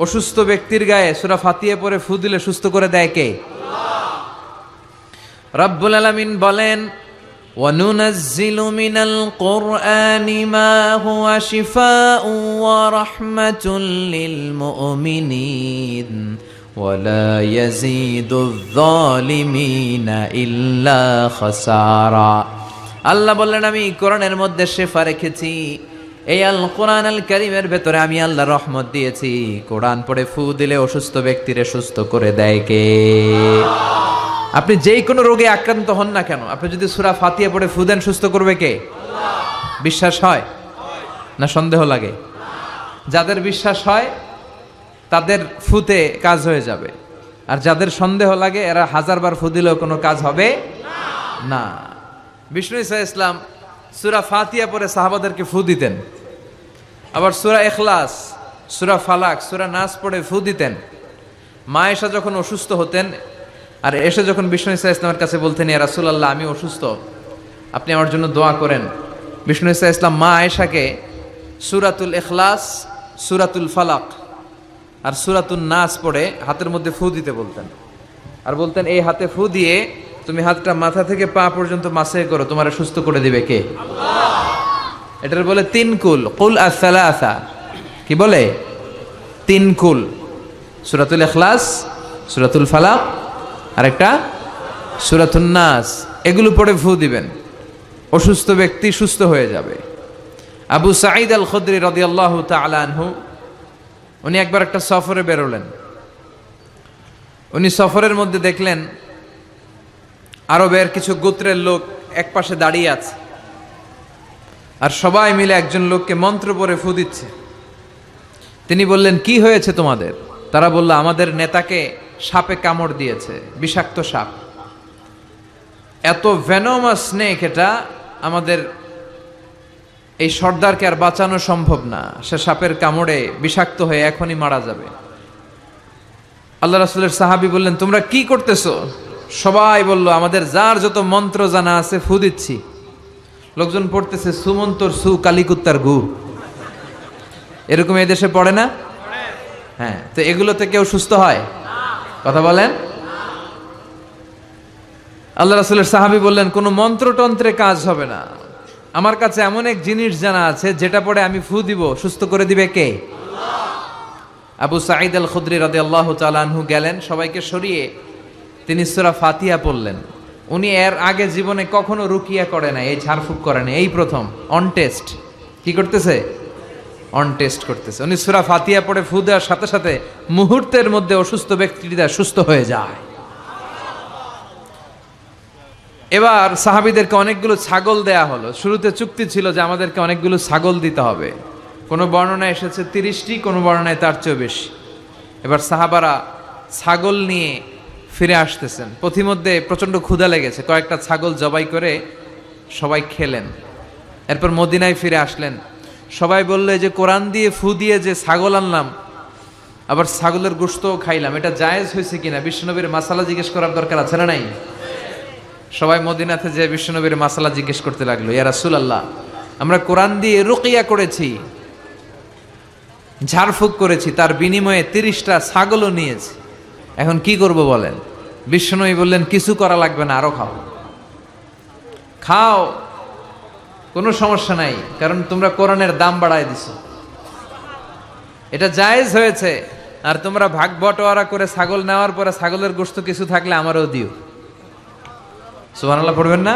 অসুস্থ ব্যক্তির গায়ে সূরা ফাতিহা পড়ে ফু দিলে সুস্থ করে দেয় কে? রব্বুল আলামিন বলেন, وَنُنَزِّلُ مِنَ الْقُرْآنِ مَا هُوَ شِفَاءٌ وَرَحْمَةٌ لِّلْمُؤْمِنِينَ وَلَا يَزِيدُ الظَّالِمِينَ إِلَّا خَسَارًا। আল্লাহ বললেন, আমি কোরআনের মধ্যে শেফা রেখেছি। এই আল কোরআন আল কারীমের ভেতরে আমি আল্লাহ রহমত দিয়েছি। কোরআন পড়ে ফু দিলে অসুস্থ ব্যক্তিরে সুস্থ করে দেয় কে? আপনি যেই কোনো রোগে আক্রান্ত হন না কেন, আপনি যদি সূরা ফাতিহা পড়ে ফু দেন, সুস্থ করবে কে? বিশ্বাস হয় না সন্দেহ লাগে? যাদের বিশ্বাস হয় তাদের ফুতে কাজ হয়ে যাবে, আর যাদের সন্দেহ লাগে এরা হাজারবার ফু দিলেও কোনো কাজ হবে না। বিষ্ণু ঈসা ইসলাম সূরা ফাতিহা পড়ে সাহাবাদেরকে ফু দিতেন, আবার সূরা ইখলাস, সূরা ফালাক, সূরা নাস পড়ে ফু দিতেন। মা আয়েশা যখন অসুস্থ হতেন আর এসে যখন বিষ্ণু ঈসা ইসলামের কাছে বলতেন, ইয়া রাসূলুল্লাহ আমি অসুস্থ, আপনি আমার জন্য দোয়া করেন, বিষ্ণু ঈসা ইসলাম মা আয়েশাকে সূরাতুল ইখলাস, সূরাতুল ফালাক আর সূরাতুন নাস পড়ে হাতের মধ্যে ফু দিতে বলতেন, আর বলতেন এই হাতে ফু দিয়ে তুমি হাতটা মাথা থেকে পা পর্যন্ত মাসে করো, তোমার সুস্থ করে দিবে কে? আল্লাহ। এটার বলে তিন কুল, কুল আস-সালাসা। কি বলে? তিন কুল, সূরাতুল ইখলাস, সূরাতুল ফালাক আর একটা সূরাতুন নাস। এগুলো পড়ে ফু দিবেন, অসুস্থ ব্যক্তি সুস্থ হয়ে যাবে। আবু সাঈদ আল খুদরি রাদিয়াল্লাহু তাআলা আনহু, উনি একবার একটা সফরে বেরোলেন। উনি সফরের মধ্যে দেখলেন আরবের কিছু গোত্রের লোক এক পাশে দাঁড়িয়ে আছে, আর সবাই মিলে একজন লোককে মন্ত্র পড়ে ফু দিচ্ছে। তিনি বললেন, কি হয়েছে তোমাদের? তারা বলল, আমাদের নেতাকে সাপে কামড় দিয়েছে, বিষাক্ত সাপ, এত ভেনোমাস স্নেক, এটা আমাদের এই সর্দারকে আর বাঁচানো সম্ভব না, সে সাপের কামড়ে বিষাক্ত হয়ে এখনই মারা যাবে। আল্লাহ রাসূলের সাহাবী বললেন, তোমরা কি করতেছো? সবাই বলল, আমাদের যার যত মন্ত্র জানা আছে ফু দিচ্ছি। লোকজন পড়তেছে, সুমন্তর সু কালিকুত্তার গু, এরকম এই দেশে পড়ে না? হ্যাঁ, তো এগুলোতে কেউ সুস্থ হয়? কথা বলেন। আল্লাহ রাসূলের সাহাবী বললেন, কোনো মন্ত্রতন্ত্রে কাজ হবে না, আমার কাছে এমন এক জিনিস জানা আছে যেটা পড়ে আমি ফু দিব, সুস্থ করে দিবে কে? আল্লাহ। আবু সাঈদ আল খুদরি রাদিয়াল্লাহু তাআলা আনহু গেলেন, সবাইকে সরিয়ে তিনি সূরা ফাতিহা পড়লেন। উনি এর আগে জীবনে কখনো রুকিয়া করে না, এই ঝাড়ফুঁক করে না, এই প্রথম অন টেস্ট। কি করতেছে? অন টেস্ট করতেছে। উনি সূরা ফাতিহা পড়ে ফু দেওয়ার সাথে সাথে মুহূর্তের মধ্যে অসুস্থ ব্যক্তিটা সুস্থ হয়ে যায়। এবার সাহাবীদেরকে অনেকগুলো ছাগল দেয়া হলো। শুরুতে চুক্তি ছিল যে আমাদেরকে অনেকগুলো ছাগল দিতে হবে, কোনো বর্ণনায় এসেছে 30টি, কোনো বর্ণনায় তার চেয়েও বেশি। এবার সাহাবারা ছাগল নিয়ে ফিরে আসতেছেন, পথিমধ্যে প্রচণ্ড ক্ষুধা লেগেছে, কয়েকটা ছাগল জবাই করে সবাই খেলেন। এরপর মদিনায় ফিরে আসলেন, সবাই বলল, যে কোরআন দিয়ে ফু দিয়ে যে ছাগল আনলাম, আবার ছাগলের গোশতও খাইলাম, এটা জায়েজ হয়েছে কিনা বিশ্বনবীর মাসালা জিজ্ঞেস করার দরকার আছে না নাই? সবাই মদিনাতে যে বিশ্বনবীর মাসালা জিজ্ঞেস করতে লাগলো, ইয়া রাসূলুল্লাহ, আমরা কোরআন দিয়ে রুকিয়া করেছি, ঝাড়ফুঁক করেছি, তার বিনিময়ে 30টা ছাগলও নিয়েছি, এখন কি করব বলেন? বিশ্বনবী বললেন, কিছু করা লাগবে না, আরো খাও, খাও, কোনো সমস্যা নাই, কারণ তোমরা কোরআনের দাম বাড়ায় দিছো, এটা জায়েজ হয়েছে। আর তোমরা ভাগ বটোয়ারা করে ছাগল নেওয়ার পরে ছাগলের গোশত কিছু থাকলে আমারও দিও। সুবহানাল্লাহ পড়বেন না?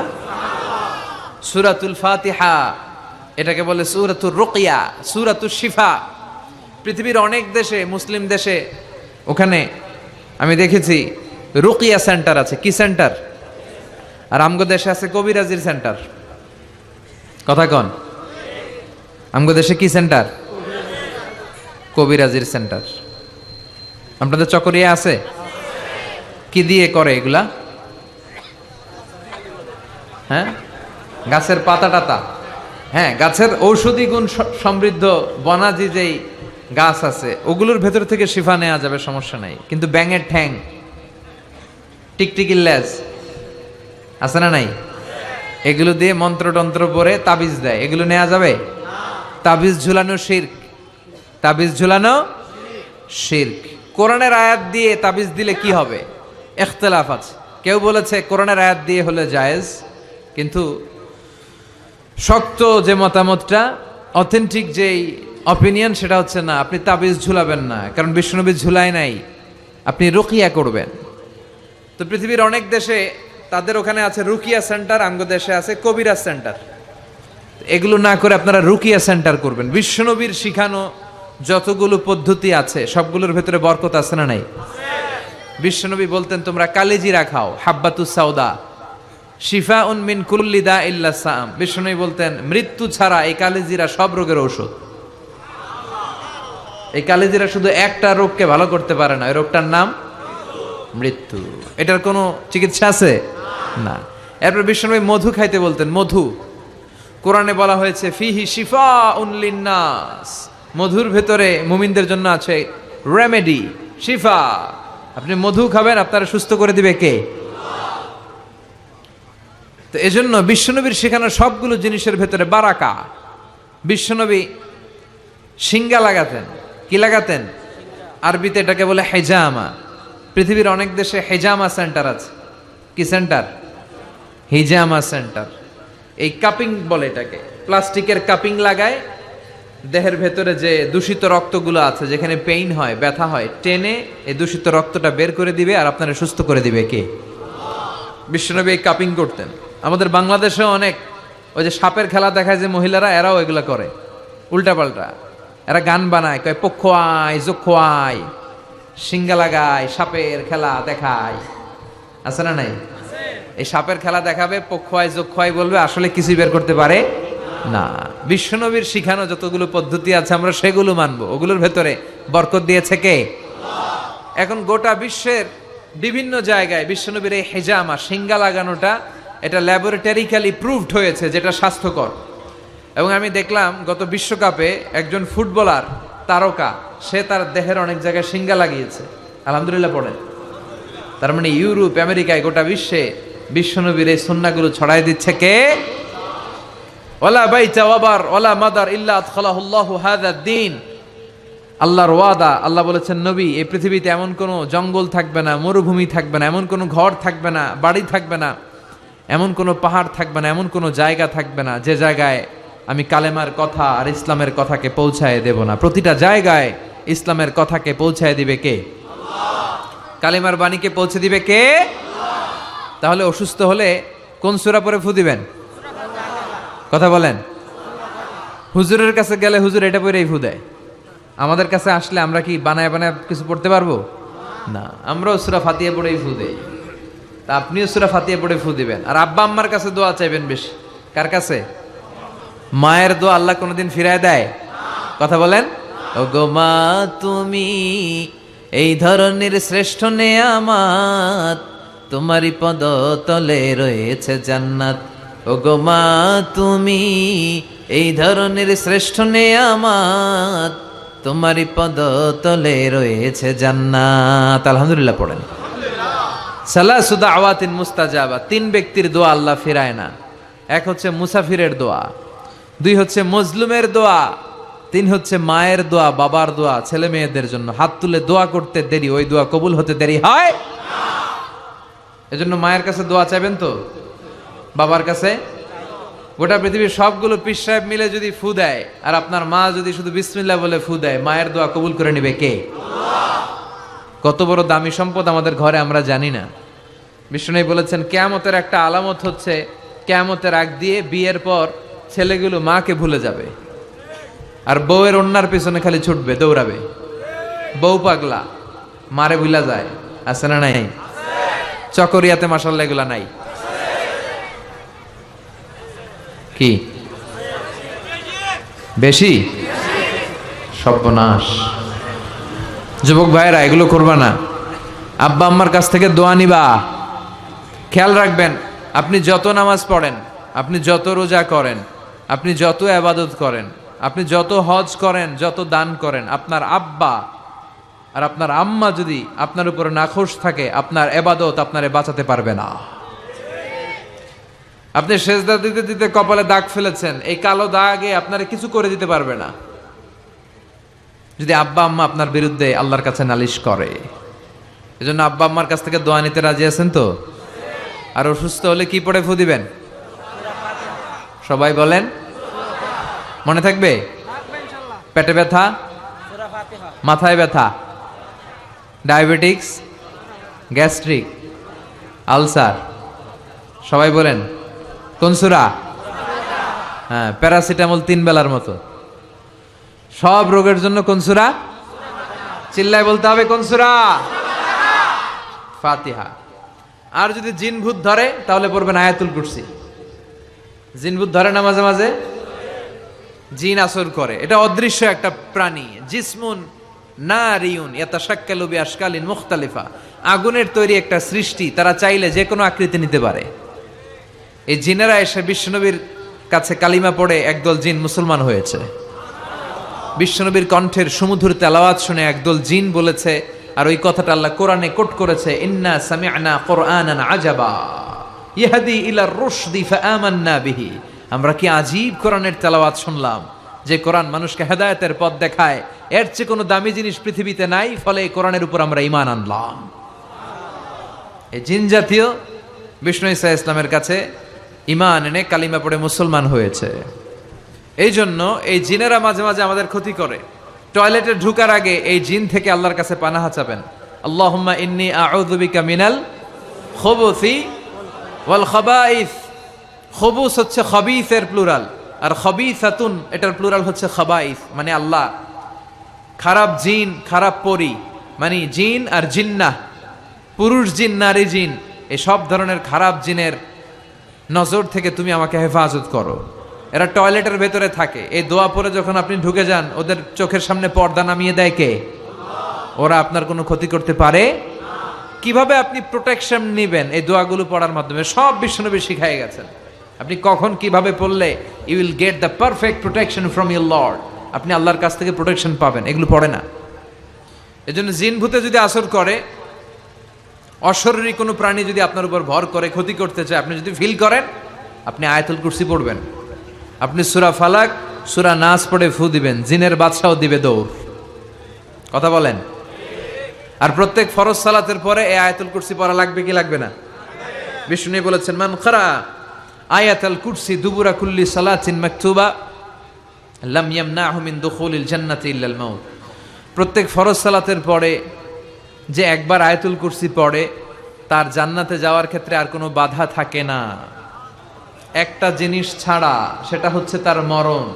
সূরাতুল ফাতিহা, এটাকে বলে সূরাতুর রুকিয়া, সূরাতুশ শিফা। পৃথিবীর অনেক দেশে, মুসলিম দেশে, ওখানে আমি দেখেছি রুকিয়া সেন্টার আছে। কি সেন্টার? আর আমগো দেশে আছে কবিরাজির সেন্টার। কথা কন, আমগো দেশে কি সেন্টার? কবিরাজির সেন্টার। আপনাদের চকরিয়া আছে? কি দিয়ে করে এগুলা? হ্যাঁ, গাছের পাতা টাতা, হ্যাঁ, গাছের ঔষধি গুণ সমৃদ্ধ বনাজি যেই গাছ আছে ওগুলোর ভেতর থেকে শিফা নেওয়া যাবে, সমস্যা নাই। কিন্তু ব্যাঙের ঠ্যাং, টিকটিকির লেজ আছে না নাই? এগুলো দিয়ে মন্ত্রতন্ত্র পরে তাবিজ দেয়, এগুলো নেওয়া যাবে? তাবিজ ঝুলানো শিরক, তাবিজ ঝুলানো শিরক। কোরআনের আয়াত দিয়ে তাবিজ দিলে কি হবে? ইখতিলাফ আছে। কেউ বলেছে কোরআনের আয়াত দিয়ে হলে জায়েজ, কিন্তু শক্ত যে মতামতটা, অথেন্টিক যেই অপিনিয়ন, সেটা হচ্ছে না, আপনি তাবিজ ঝুলাবেন না, কারণ বিশ্বনবী ঝুলায় নাই, আপনি রুকিয়া করবেন। তো পৃথিবীর অনেক দেশে তাদের ওখানে আছে রুকিয়া সেন্টার, আমগো দেশে আছে কবিরাজ সেন্টার। এগুলো না করে আপনারা রুকিয়া সেন্টার করবেন। বিশ্বনবীর শিখানো যতগুলো পদ্ধতি আছে সবগুলোর ভেতরে বরকত আছে না নাই? বিশ্বনবী বলতেন তোমরা কালিজিরা খাও, হাব্বাতুস সাউদা শিফাউন মিন কুল্লি দা ইল্লা সাম। বিশ্বনবী বলতেন মৃত্যু ছাড়া এই কালিজিরা সব রোগের ঔষধ। এই কালিজিরা শুধু একটা রোগকে ভালো করতে পারে না, এই রোগটার নাম মৃত্যু। এটার কোনো চিকিৎসা আছে না। এরপর বিশ্বনবী মধু খাইতে বলতেন। মধু কোরআনে বলা হয়েছে ফিহি শিফাউন লিন্নাস, মধুর ভেতরে মুমিনদের জন্য আছে রেমেডি, শিফা। আপনি মধু খাবেন, আপনারা সুস্থ করে দিবে কে? তো এজন্য বিশ্বনবীর শেখানো সবগুলো জিনিসের ভেতরে বারাকা। বিশ্বনবী সিঙ্গা লাগাতেন। কি লাগাতেন? আরবিতে এটাকে বলে হেজামা। পৃথিবীর অনেক দেশে হেজামা সেন্টার আছে। কি সেন্টার? হিজামা সেন্টার। এই কাপিং বলে এটাকে, প্লাস্টিকের কাপিং লাগায় দেহের ভেতরে যে দূষিত রক্তগুলো আছে, যেখানে পেইন হয়, ব্যথা হয়, টেনে এই দূষিত রক্তটা বের করে দিবে আর আপনারা সুস্থ করে দিবে কে? বিশ্বনবী এই কাপিং করতেন। আমাদের বাংলাদেশেও অনেক ওই যে সাপের খেলা দেখায় যে মহিলারা, এরাও এগুলা করে উল্টাপাল্টা। এরা গান বানায়, কয় পক্ষোয়াই জোখোয়াই, সিঙ্গা লাগায়, সাপের খেলা দেখায়। আছে না নাই? এই সাপের খেলা দেখাবে, পক্ষোয়াই জোখোয়াই বলবে, আসলে কিছুই বের করতে পারে না। বিশ্বনবীর শিখানো যতগুলো পদ্ধতি আছে আমরা সেগুলো মানবো। ওগুলোর ভেতরে বরকত দিয়েছে কে? এখন গোটা বিশ্বের বিভিন্ন জায়গায় বিশ্বনবীর এই হেজামা, সিঙ্গা লাগানোটা, এটা ল্যাবরেটরিক্যালি প্রুভড হয়েছে যেটা স্বাস্থ্যকর। এবং আমি দেখলাম গত বিশ্বকাপে একজন ফুটবলার তারকা, সে তার দেহের অনেক জায়গায় সিঙ্গা লাগিয়েছে। আলহামদুলিল্লাহ পড়েন। তার মানে ইউরোপ, আমেরিকায়, গোটা বিশ্বে বিশ্বনবীর এই সুন্নাহগুলো ছড়াই দিচ্ছে কে? ওয়ালা বাইতা ওয়াবার ওয়ালা মাদার ইল্লা আদখালাহুল্লাহু হাযা দ্বীন। আল্লাহর ওয়াদা, আল্লাহ বলেছেন নবী, এই পৃথিবীতে এমন কোনো জঙ্গল থাকবে না, মরুভূমি থাকবে না, এমন কোনো ঘর থাকবে না, বাড়ি থাকবে না, এমন কোনো পাহাড় থাকবে না, এমন কোনো জায়গা থাকবে না যে জায়গায় আমি কালেমার কথা আর ইসলামের কথাকে পৌঁছায় দেব না। প্রতিটা জায়গায় ইসলামের কথাকে পৌঁছায় দিবে কে? কালেমার বাণীকে পৌঁছে দিবে কে? তাহলে অসুস্থ হলে কোন সূরা পড়ে ফু দিবেন? কথা বলেন। হুজুরের কাছে গেলে হুজুর এটা পড়েই ফু দেয়। আমাদের কাছে আসলে আমরা কি বানায় বানায় কিছু পড়তে পারবো না? আমরাও সূরা ফাতিহা পড়েই ফু দেই। তা আপনিও সূরা ফাতিহা পড়ে ফু দিবেন। আর আব্বা আম্মার কাছে দোয়া চাইবেন বেশি। কার কাছে? মায়ের দোয়া আল্লাহ কোনোদিন ফিরায় দেয়? কথা বলেন। ওগো মা তুমি এই ধরনের শ্রেষ্ঠ নেয়ামত, তোমারই পদ তলে রয়েছে জান্নাত। ওগো মা তুমি এই ধরনের শ্রেষ্ঠ নেয়ামত, তোমারই পদ তলে রয়েছে জান্নাত। আলহামদুলিল্লাহ পড়েন। সালাসু দাওয়াতিন মুস্তাজাবা, 3 ব্যক্তির দোয়া আল্লাহ ফিরায় না। এক হচ্ছে মুসাফিরের দোয়া, 2 হচ্ছে মজলুমের দোয়া, 3 হচ্ছে মায়ের দোয়া, বাবার দোয়া, ছেলে মেয়েদের জন্য হাত তুলে দোয়া করতে দেরি, ওই দোয়া কবুল হতে দেরি হয়। এজন্য মায়ের কাছে দোয়া চাইবেন তো, বাবার কাছে। গোটা পৃথিবীর সবগুলো পীর সাহেব মিলে যদি ফু দেয় আর আপনার মা যদি শুধু বিসমিল্লাহ বলে ফু দেয়, মায়ের দোয়া কবুল করে নিবে কে? কত বড় দামি সম্পদ আমাদের ঘরে আমরা জানি না। বিষ্ণু বলেছেন কিয়ামতের একটা আলামত হচ্ছে, কিয়ামতের আগ দিয়ে বিয়ের পর ছেলেগুলো মাকে ভুলে যাবে আর বউয়ের ওন্নার পিছনে খালি ছুটবে, দৌড়াবে। বউ পাগলা, মারে ভুলা যায়। আছে না নাই? চকরিয়াতে মাশাআল্লাহ এগুলা নাই কি? বেশি? সর্বনাশ। যুবক ভাইরা এগুলো করবা না। আব্বা আম্মার কাছ থেকে দোয়া নিবা। খেয়াল রাখবেন, আপনি যত নামাজ পড়েন, আপনি যত রোজা করেন, আপনি যত ইবাদত করেন, আপনি যত হজ করেন, যত দান করেন, আপনার আব্বা আর আপনার আম্মা যদি আপনার উপর নাখোশ থাকে, আপনার ইবাদত আপনারে বাঁচাতে পারবে না। আপনি সেজদা দিতে দিতে কপালে দাগ ফেলেছেন, এই কালো দাগে আপনারা কিছু করে দিতে পারবে না। যদি আব্বা আম্মা আপনার বিরুদ্ধে আল্লাহর কাছে নালিশ করে, এজন্য আব্বা আম্মার কাছ থেকে দোয়া নিতে রাজি আছেন তো? আর অসুস্থ হলে কি পড়ে ফু দিবেন? সবাই বলেন, মনে থাকবে? পেটে ব্যথা, মাথায় ব্যথা, ডায়াবেটিক্স, গ্যাস্ট্রিক, আলসার, সবাই বলেন কোন সূরা? হ্যাঁ, প্যারাসিটামল 3 বেলার মতো। সব রোগের জন্য কোন সূরা? চিল্লায় বলতে হবে কোন সূরা? ফাতিহা। আর যদি জিন ভূত ধরে তাহলে পড়বেন আয়াতুল কুরসি। জিন ভূত ধরে না মাঝে মাঝে, জিন আসর করে, এটা অদৃশ্য একটা প্রাণী। জিসমুন নারিউন ইয়াতাশাক্কালু বিআশকালিন মুখতালিফা, আগুনের তৈরি একটা সৃষ্টি, তারা চাইলে যে কোনো আকৃতি নিতে পারে। এই জিনেরা এসে বিশ্বনবীর কাছে কালিমা পড়ে একদল জিন মুসলমান হয়েছে। বিশ্বনবীর কণ্ঠের সুমধুর তেলাওয়াত শুনে একদল জিন বলেছে, আর ওই কথাটা আল্লাহ কোরআনে কোট করেছে, ইন্না সামি'না কুরআনান আজাবা ইয়াহদি ইলার রুশদি ফাআমান্না বিহি। আমরা কি আজীব কোরআনের তেলাওয়াত শুনলাম, যে কোরআন মানুষকে হেদায়েতের পথ দেখায়। এর চেয়ে কোনো দামি জিনিস পৃথিবীতে নাই, ফলে এই কোরআনের উপর আমরা ঈমান আনলাম। এই জিন জাতীয় বিষ্ণু ঈসা ইসলামের কাছে ঈমান এনে কালিমা পড়ে মুসলমান হয়েছে। এই জন্য এই জিনেরা মাঝে মাঝে আমাদের ক্ষতি করে। টয়লেটে ঢুকার আগে এই জিন থেকে আল্লাহর কাছে পানাহা চাবেন, আল্লাহুম্মা ইন্নী আউযু বিকা মিনাল খুবুসি ওয়াল খাবাইস। খুবুস হচ্ছে খবিসের প্লুরাল, আর খবিসাতুন এটার প্লুরাল হচ্ছে খাবাইস। মানে আল্লাহ, খারাপ জিন, খারাপ পরি, মানে জিন আর জিন্নাহ, পুরুষ জিন, নারী জিন, এই সব ধরনের খারাপ জিনের নজর থেকে তুমি আমাকে হেফাজত করো। এরা টয়লেটের ভেতরে থাকে, এই দোয়া পরে যখন আপনি ঢুকে যান, ওদের চোখের সামনে পর্দা নামিয়ে দেয় কে? ওরা আপনার কোনো ক্ষতি করতে পারে? কিভাবে আপনি প্রোটেকশন নেবেন? এই দোয়াগুলো পড়ার মাধ্যমে সব বিশ্বনবী শিখাই গেছেন। আপনি কখন কিভাবে পড়লে you will get the perfect protection from your lord, আপনি আল্লাহর কাছ থেকে প্রোটেকশন পাবেন, এগুলো পড়ে না। এজন্য জিন ভূতে যদি আসর করে, অশরীরী কোনো প্রাণী যদি আপনার উপর ভর করে ক্ষতি করতে চায়, আপনি যদি ফিল করেন, আপনি আয়াতুল কুরসি পড়বেন, আপনি সূরা ফালাক, সূরা নাস পড়ে ফু দিবেন, জিনের বাদশাও দিবে দৌড়। কথা বলেন। আর প্রত্যেক ফরজ সালাতের পরে এই আয়াতুল কুরসি পড়া লাগবে কি লাগবে না? বিষ্ণু বলেছেন, মান ক্বারা আয়াতুল কুরসি দুবুরা কুল্লি সালাতিন মাকতুবা লাম ইয়ামনাহু মিন দুখুলিল জান্নাতি ইল্লাল মাউত। প্রত্যেক ফরজ সালাতের পরে যে একবার আয়াতুল কুরসি পড়ে, তার জান্নাতে যাওয়ার ক্ষেত্রে আর কোনো বাধা থাকে না, একটা জিনিস ছাড়া, সেটা হচ্ছে তার মরণ।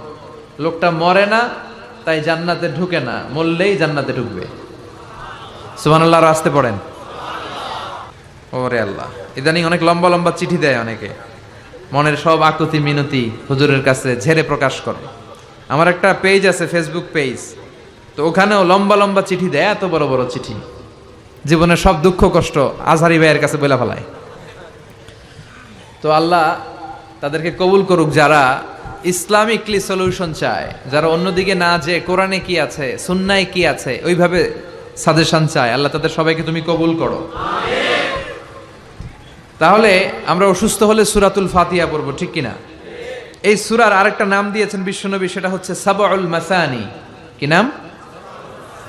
লোকটা মরে না, তাই জান্নাতে ঢুকে না, মরলেই জান্নাতে ঢুকবে। সুবহানাল্লাহ, আসতে পড়েন। ওরে আল্লাহ, ইদানিং অনেক লম্বা লম্বা চিঠি দেয় অনেকে, মনের সব আকুতি মিনতি হুজুরের কাছে ঝেড়ে প্রকাশ করে। আমার একটা পেজ আছে, ফেসবুক পেজ, তো ওখানেও লম্বা লম্বা চিঠি দেয়, এত বড় বড় চিঠি, জীবনের সব দুঃখ কষ্ট আজহারি ভাইয়ের কাছে বলে ফেলায়। তো আল্লাহ তাদেরকে কবুল করুক, যারা ইসলামিকলি সলিউশন চায়, যারা অন্যদিকে না যে কোরআনে কি আছে, সুন্নায় কি আছে, ওইভাবে সাজেশন চায়, আল্লাহ তাদের সবাইকে তুমি কবুল করো। তাহলে আমরা অসুস্থ হলে সূরাতুল ফাতিহা পড়ব, ঠিক কিনা? এই সূরার আরেকটা নাম দিয়েছেন বিশ্বনবী, সেটা হচ্ছে সাবউল মাসানি। কি নাম?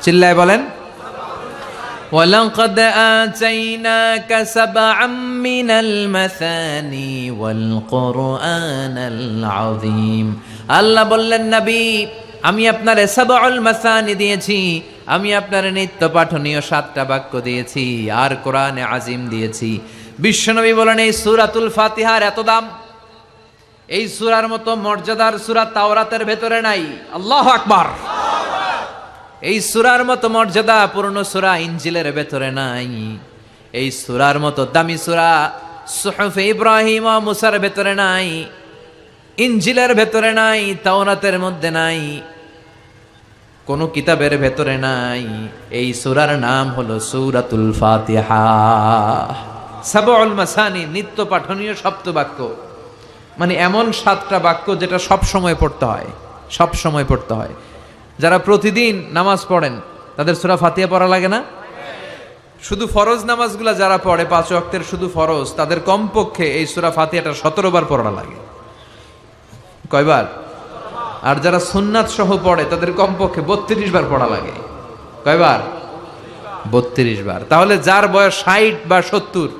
চিল্লায় বলেন। وَلَقَدْ آتَيْنَاكَ سَبْعًا مِّنَ الْمَثَانِي وَالْقُرْآنَ الْعَظِيمَ। আল্লাহ বললেন, নবী, আমি আপনারে সাবউল মাসানি দিয়েছি, আমি আপনার নিত্য পাঠনীয় 7টা বাক্য দিয়েছি, আর কোরআনে আজিম দিয়েছি। বিশ্বনবী বলেন, এই সূরাতুল ফাতিহার এত দাম, এই সূরার মতো মর্যাদার সূরা তাওরাতের ভেতরে নাই। আল্লাহু আকবার। এই সূরার মতো মর্যাদা পূর্ণ সূরা ইনজিলের ভেতরে নাই। এই সূরার মতো দামি সূরা সুহুফে ইব্রাহিম ও মুসার ভেতরে নাই, ইনজিলের ভেতরে নাই, তাওরাতের মধ্যে নাই, কোন কিতাবের ভেতরে নাই। এই সূরার নাম হলো সূরাতুল ফাতিহা। সাবউল মাসানি, নিত্য পাঠনীয় সপ্তবাক্য, মানে এমন 7টা বাক্য যেটা সব সময় পড়তে হয়, সব সময় পড়তে হয়। যারা প্রতিদিন নামাজ পড়েন তাদের সূরা ফাতিহা পড়া লাগে না? শুধু ফরজ নামাজগুলা যারা পড়ে 5 ওয়াক্তের শুধু ফরজ, তাদের কমপক্ষে এই সূরা ফাতিহাটা 17 বার পড়া লাগে। কয়বার? আর যারা সুন্নাত সহ পড়ে তাদের কমপক্ষে 32 বার পড়া লাগে। কয়বার? 32 বার। তাহলে যার বয়স 60 বা 70,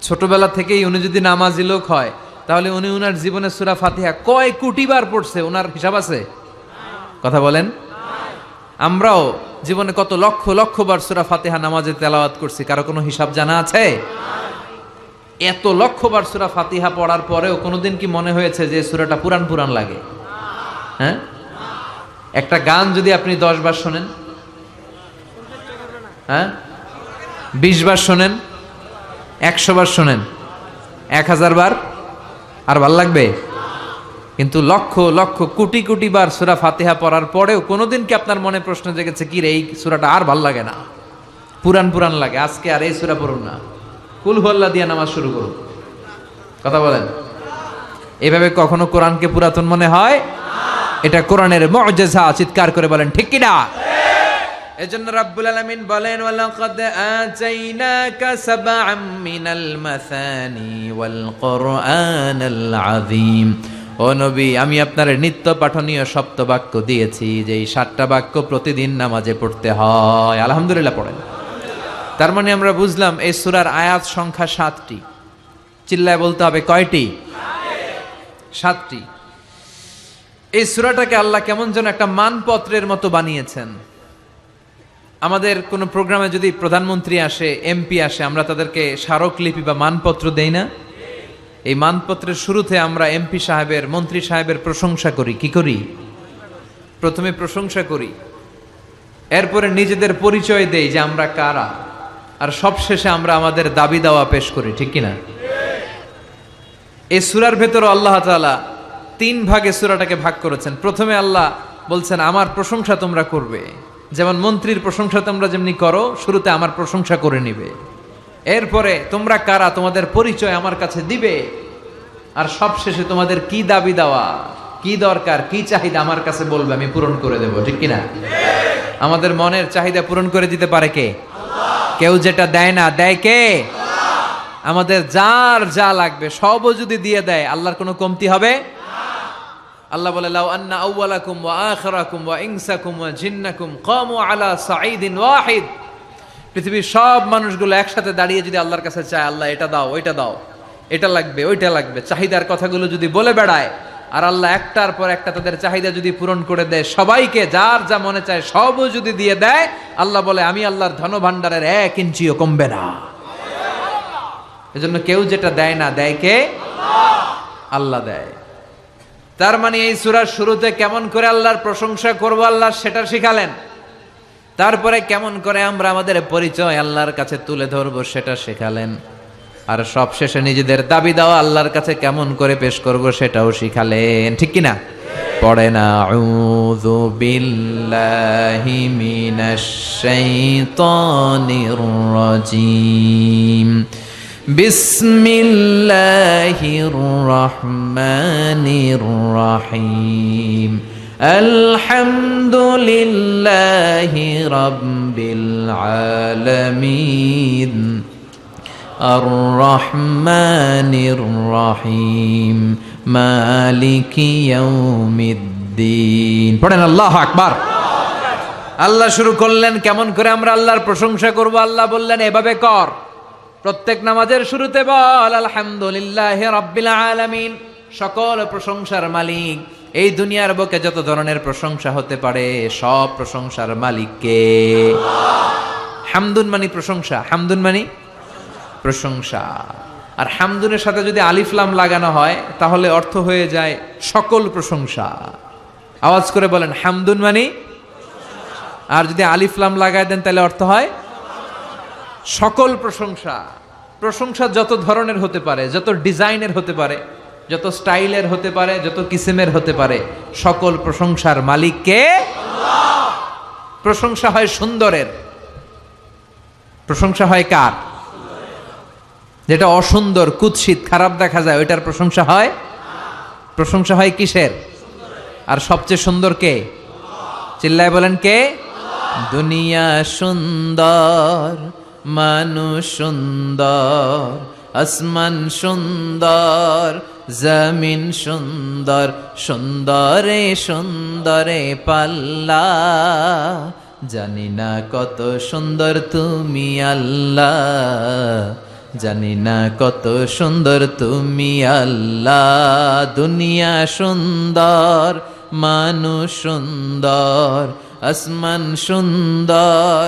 ছোটবেলা থেকেই উনি যদি নামাজি লোক হয়, তাহলে উনি উনার জীবনে সূরা ফাতিহা কয় কোটি বার পড়ছে, ওনার হিসাব আছে? কথা বলেন। আমরাও জীবনে কত লক্ষ লক্ষ বার সূরা ফাতিহা নামাজে তেলাওয়াত করছি, কারো কোনো হিসাব জানা আছে? এত লক্ষ বার সূরা ফাতিহা পড়ার পরেও কোনোদিন কি মনে হয়েছে যে সূরাটা পুরান পুরান লাগে? হ্যাঁ, একটা গান যদি আপনি 10 বার শোনেন, হ্যাঁ 20 বার শোনেন, 100 বার শোনেন, 1000 বার, আর ভাল লাগবে? কিন্তু লক্ষ লক্ষ কোটি কোটি বার সূরা ফাতিহা পড়ার পরেও কোনোদিন কি আপনার মনে প্রশ্ন জেগেছে কি রে এই সূরাটা আর ভাল লাগে না, পুরান পুরান লাগে, আজকে আর এই সূরা পড়ুন না, কুল হুয়াল্লাহ দিয়ে নামাজ শুরু করুন? কথা বলেন। এভাবে কখনো কোরআনকে পুরাতন মনে হয়? এটা কোরআনের মুআজিজা। চিৎকার করে বলেন ঠিক কি না? এজন্য রাব্বুল আলামিন বলেন, ওয়ালাকাদ আতাইনাকা সাবআম মিনাল মাসানি ওয়াল কুরআনাল আযীম। ও নবী, আমি আপনার নিত্য পাঠনীয় সপ্তবাক্য দিয়েছি, যে এই 7টা বাক্য প্রতিদিন নামাজে পড়তে হয়। আলহামদুলিল্লাহ পড়েন। তার মানে আমরা বুঝলাম এই সূরার আয়াত সংখ্যা 7টি। চিল্লায় বলতে হবে কয়টি? 7টি। এই সূরাটাকে আল্লাহ কেমন যেন একটা মানপত্রের মতো বানিয়েছেন। আমাদের কোনো প্রোগ্রামে যদি প্রধানমন্ত্রী আসে, এমপি আসে, আমরা তাদেরকে স্মারকলিপি বা মানপত্র দেই না? এই মানপত্রের শুরুতে আমরা এমপি সাহেবের, মন্ত্রী সাহেবের প্রশংসা করি। কি করি? প্রথমে প্রশংসা করি, এরপরে নিজেদের পরিচয় দেই যে আমরা কারা, আর সবশেষে আমরা আমাদের দাবি দাওয়া পেশ করি। ঠিক কিনা? এই সূরার ভেতরে আল্লাহ তাআলা 3 ভাগে সূরাটাকে ভাগ করেছেন। প্রথমে আল্লাহ বলছেন আমার প্রশংসা তোমরা করবে, যেমন মন্ত্রীর প্রশংসা তোমরা যেমনি করো, শুরুতে আমার প্রশংসা করে নিবে। এরপরে তোমরা কারা, তোমাদের পরিচয় আমার কাছে দিবে, আর সবশেষে তোমাদের কি দাবি দেওয়া, কি দরকার, কি চাহিদা আমার কাছে বলবে, আমি পূরণ করে দেব। ঠিক কিনা? আমাদের মনের চাহিদা পূরণ করে দিতে পারে কে? কেউ যেটা দেয় না, দেয় কে? আমাদের যার যা লাগবে সবও যদি দিয়ে দেয়, আল্লাহর কোনো কমতি হবে? আল্লাহ বলে, লাউ আন্না আউওয়ালাকুম ওয়া আখিরাকুম ওয়া ইনসাকুম ওয়া জিন্নাকুম কামু আলা সাঈদিন ওয়াহিদ। পৃথিবীর সব মানুষগুলো একসাথে দাঁড়িয়ে যদি আল্লাহর কাছে চায়, আল্লাহ এটা দাও, ওইটা দাও, এটা লাগবে, ওইটা লাগবে, চাহিদার কথাগুলো যদি বলে বেড়ায়, আর আল্লাহ একটার পর একটা তাদের চাহিদা যদি পূরণ করে দেয়, সবাইকে যার যা মনে চায় সবও যদি দিয়ে দেয়, আল্লাহ বলে আমি আল্লাহর ধনভাণ্ডারের 1 ইঞ্চিও কমবে না। এজন্য কেউ যেটা দেয় না, দেয় কে? আল্লাহ দেয়। তার মানে এই সূরার শুরুতে কেমন করে আল্লাহর প্রশংসা করব আল্লাহ সেটা শিখালেন, তারপরে কেমন করে আমরা আমাদের পরিচয় আল্লাহর কাছে তুলে ধরবো সেটা শেখালেন, আর সব শেষে নিজেদের দাবি দাওয়া আল্লাহর কাছে কেমন করে পেশ করব সেটাও শিখালেন। ঠিক কিনা? পড়েন আউযু বিল্লাহি মিনাশ শাইতানির রাজীম, বিসমিল্লাহির রহমানির রহিম, আলহামদুলিল্লাহি রাব্বিল আলামিন, আর রহমানির রহিম, মালিকি ইয়াউমিদ্দিন। পড়েন আল্লাহু আকবার। আল্লাহ শুরু করলেন কেমন করে আমরা আল্লাহর প্রশংসা করব। আল্লাহ বললেন এভাবে কর, প্রত্যেক নামাজের শুরুতে বল আলহামদুলিল্লাহি রাব্বিল আলামিন। সকল প্রশংসার মালিক, এই দুনিয়ার বুকে যত ধরনের প্রশংসা হতে পারে সব প্রশংসার মালিক কে? হামদুন মানে প্রশংসা, হামদুন মানে প্রশংসা। আর হামদুনের সাথে যদি আলিফ লাম লাগানো হয় তাহলে অর্থ হয়ে যায় সকল প্রশংসা। আওয়াজ করে বলেন হামদুন মানে। আর যদি আলিফ লাম লাগায় দেন তাহলে অর্থ হয় সকল প্রশংসা। প্রশংসা যত ধরনের হতে পারে, যত ডিজাইনের হতে পারে, যত স্টাইলের হতে পারে, যত কিসিমের হতে পারে, সকল প্রশংসার মালিক কে? আল্লাহ। প্রশংসা হয় সুন্দরের, প্রশংসা হয় কার? যেটা অসুন্দর, কুৎসিত, খারাপ দেখা যায় ওইটার প্রশংসা হয়? প্রশংসা হয় কিসের? আর সবচেয়ে সুন্দর কে? চিল্লায় বলেন কে? দুনিয়া সুন্দর, মানুষ সুন্দর, আসমান সুন্দর, জমিন সুন্দর, সুন্দরে সুন্দরে পাল্লা। জানি না কত সুন্দর তুমি আল্লাহ, জানি না কত সুন্দর তুমি আল্লাহ। দুনিয়া সুন্দর, মানুষ সুন্দর, আসমান সুন্দর,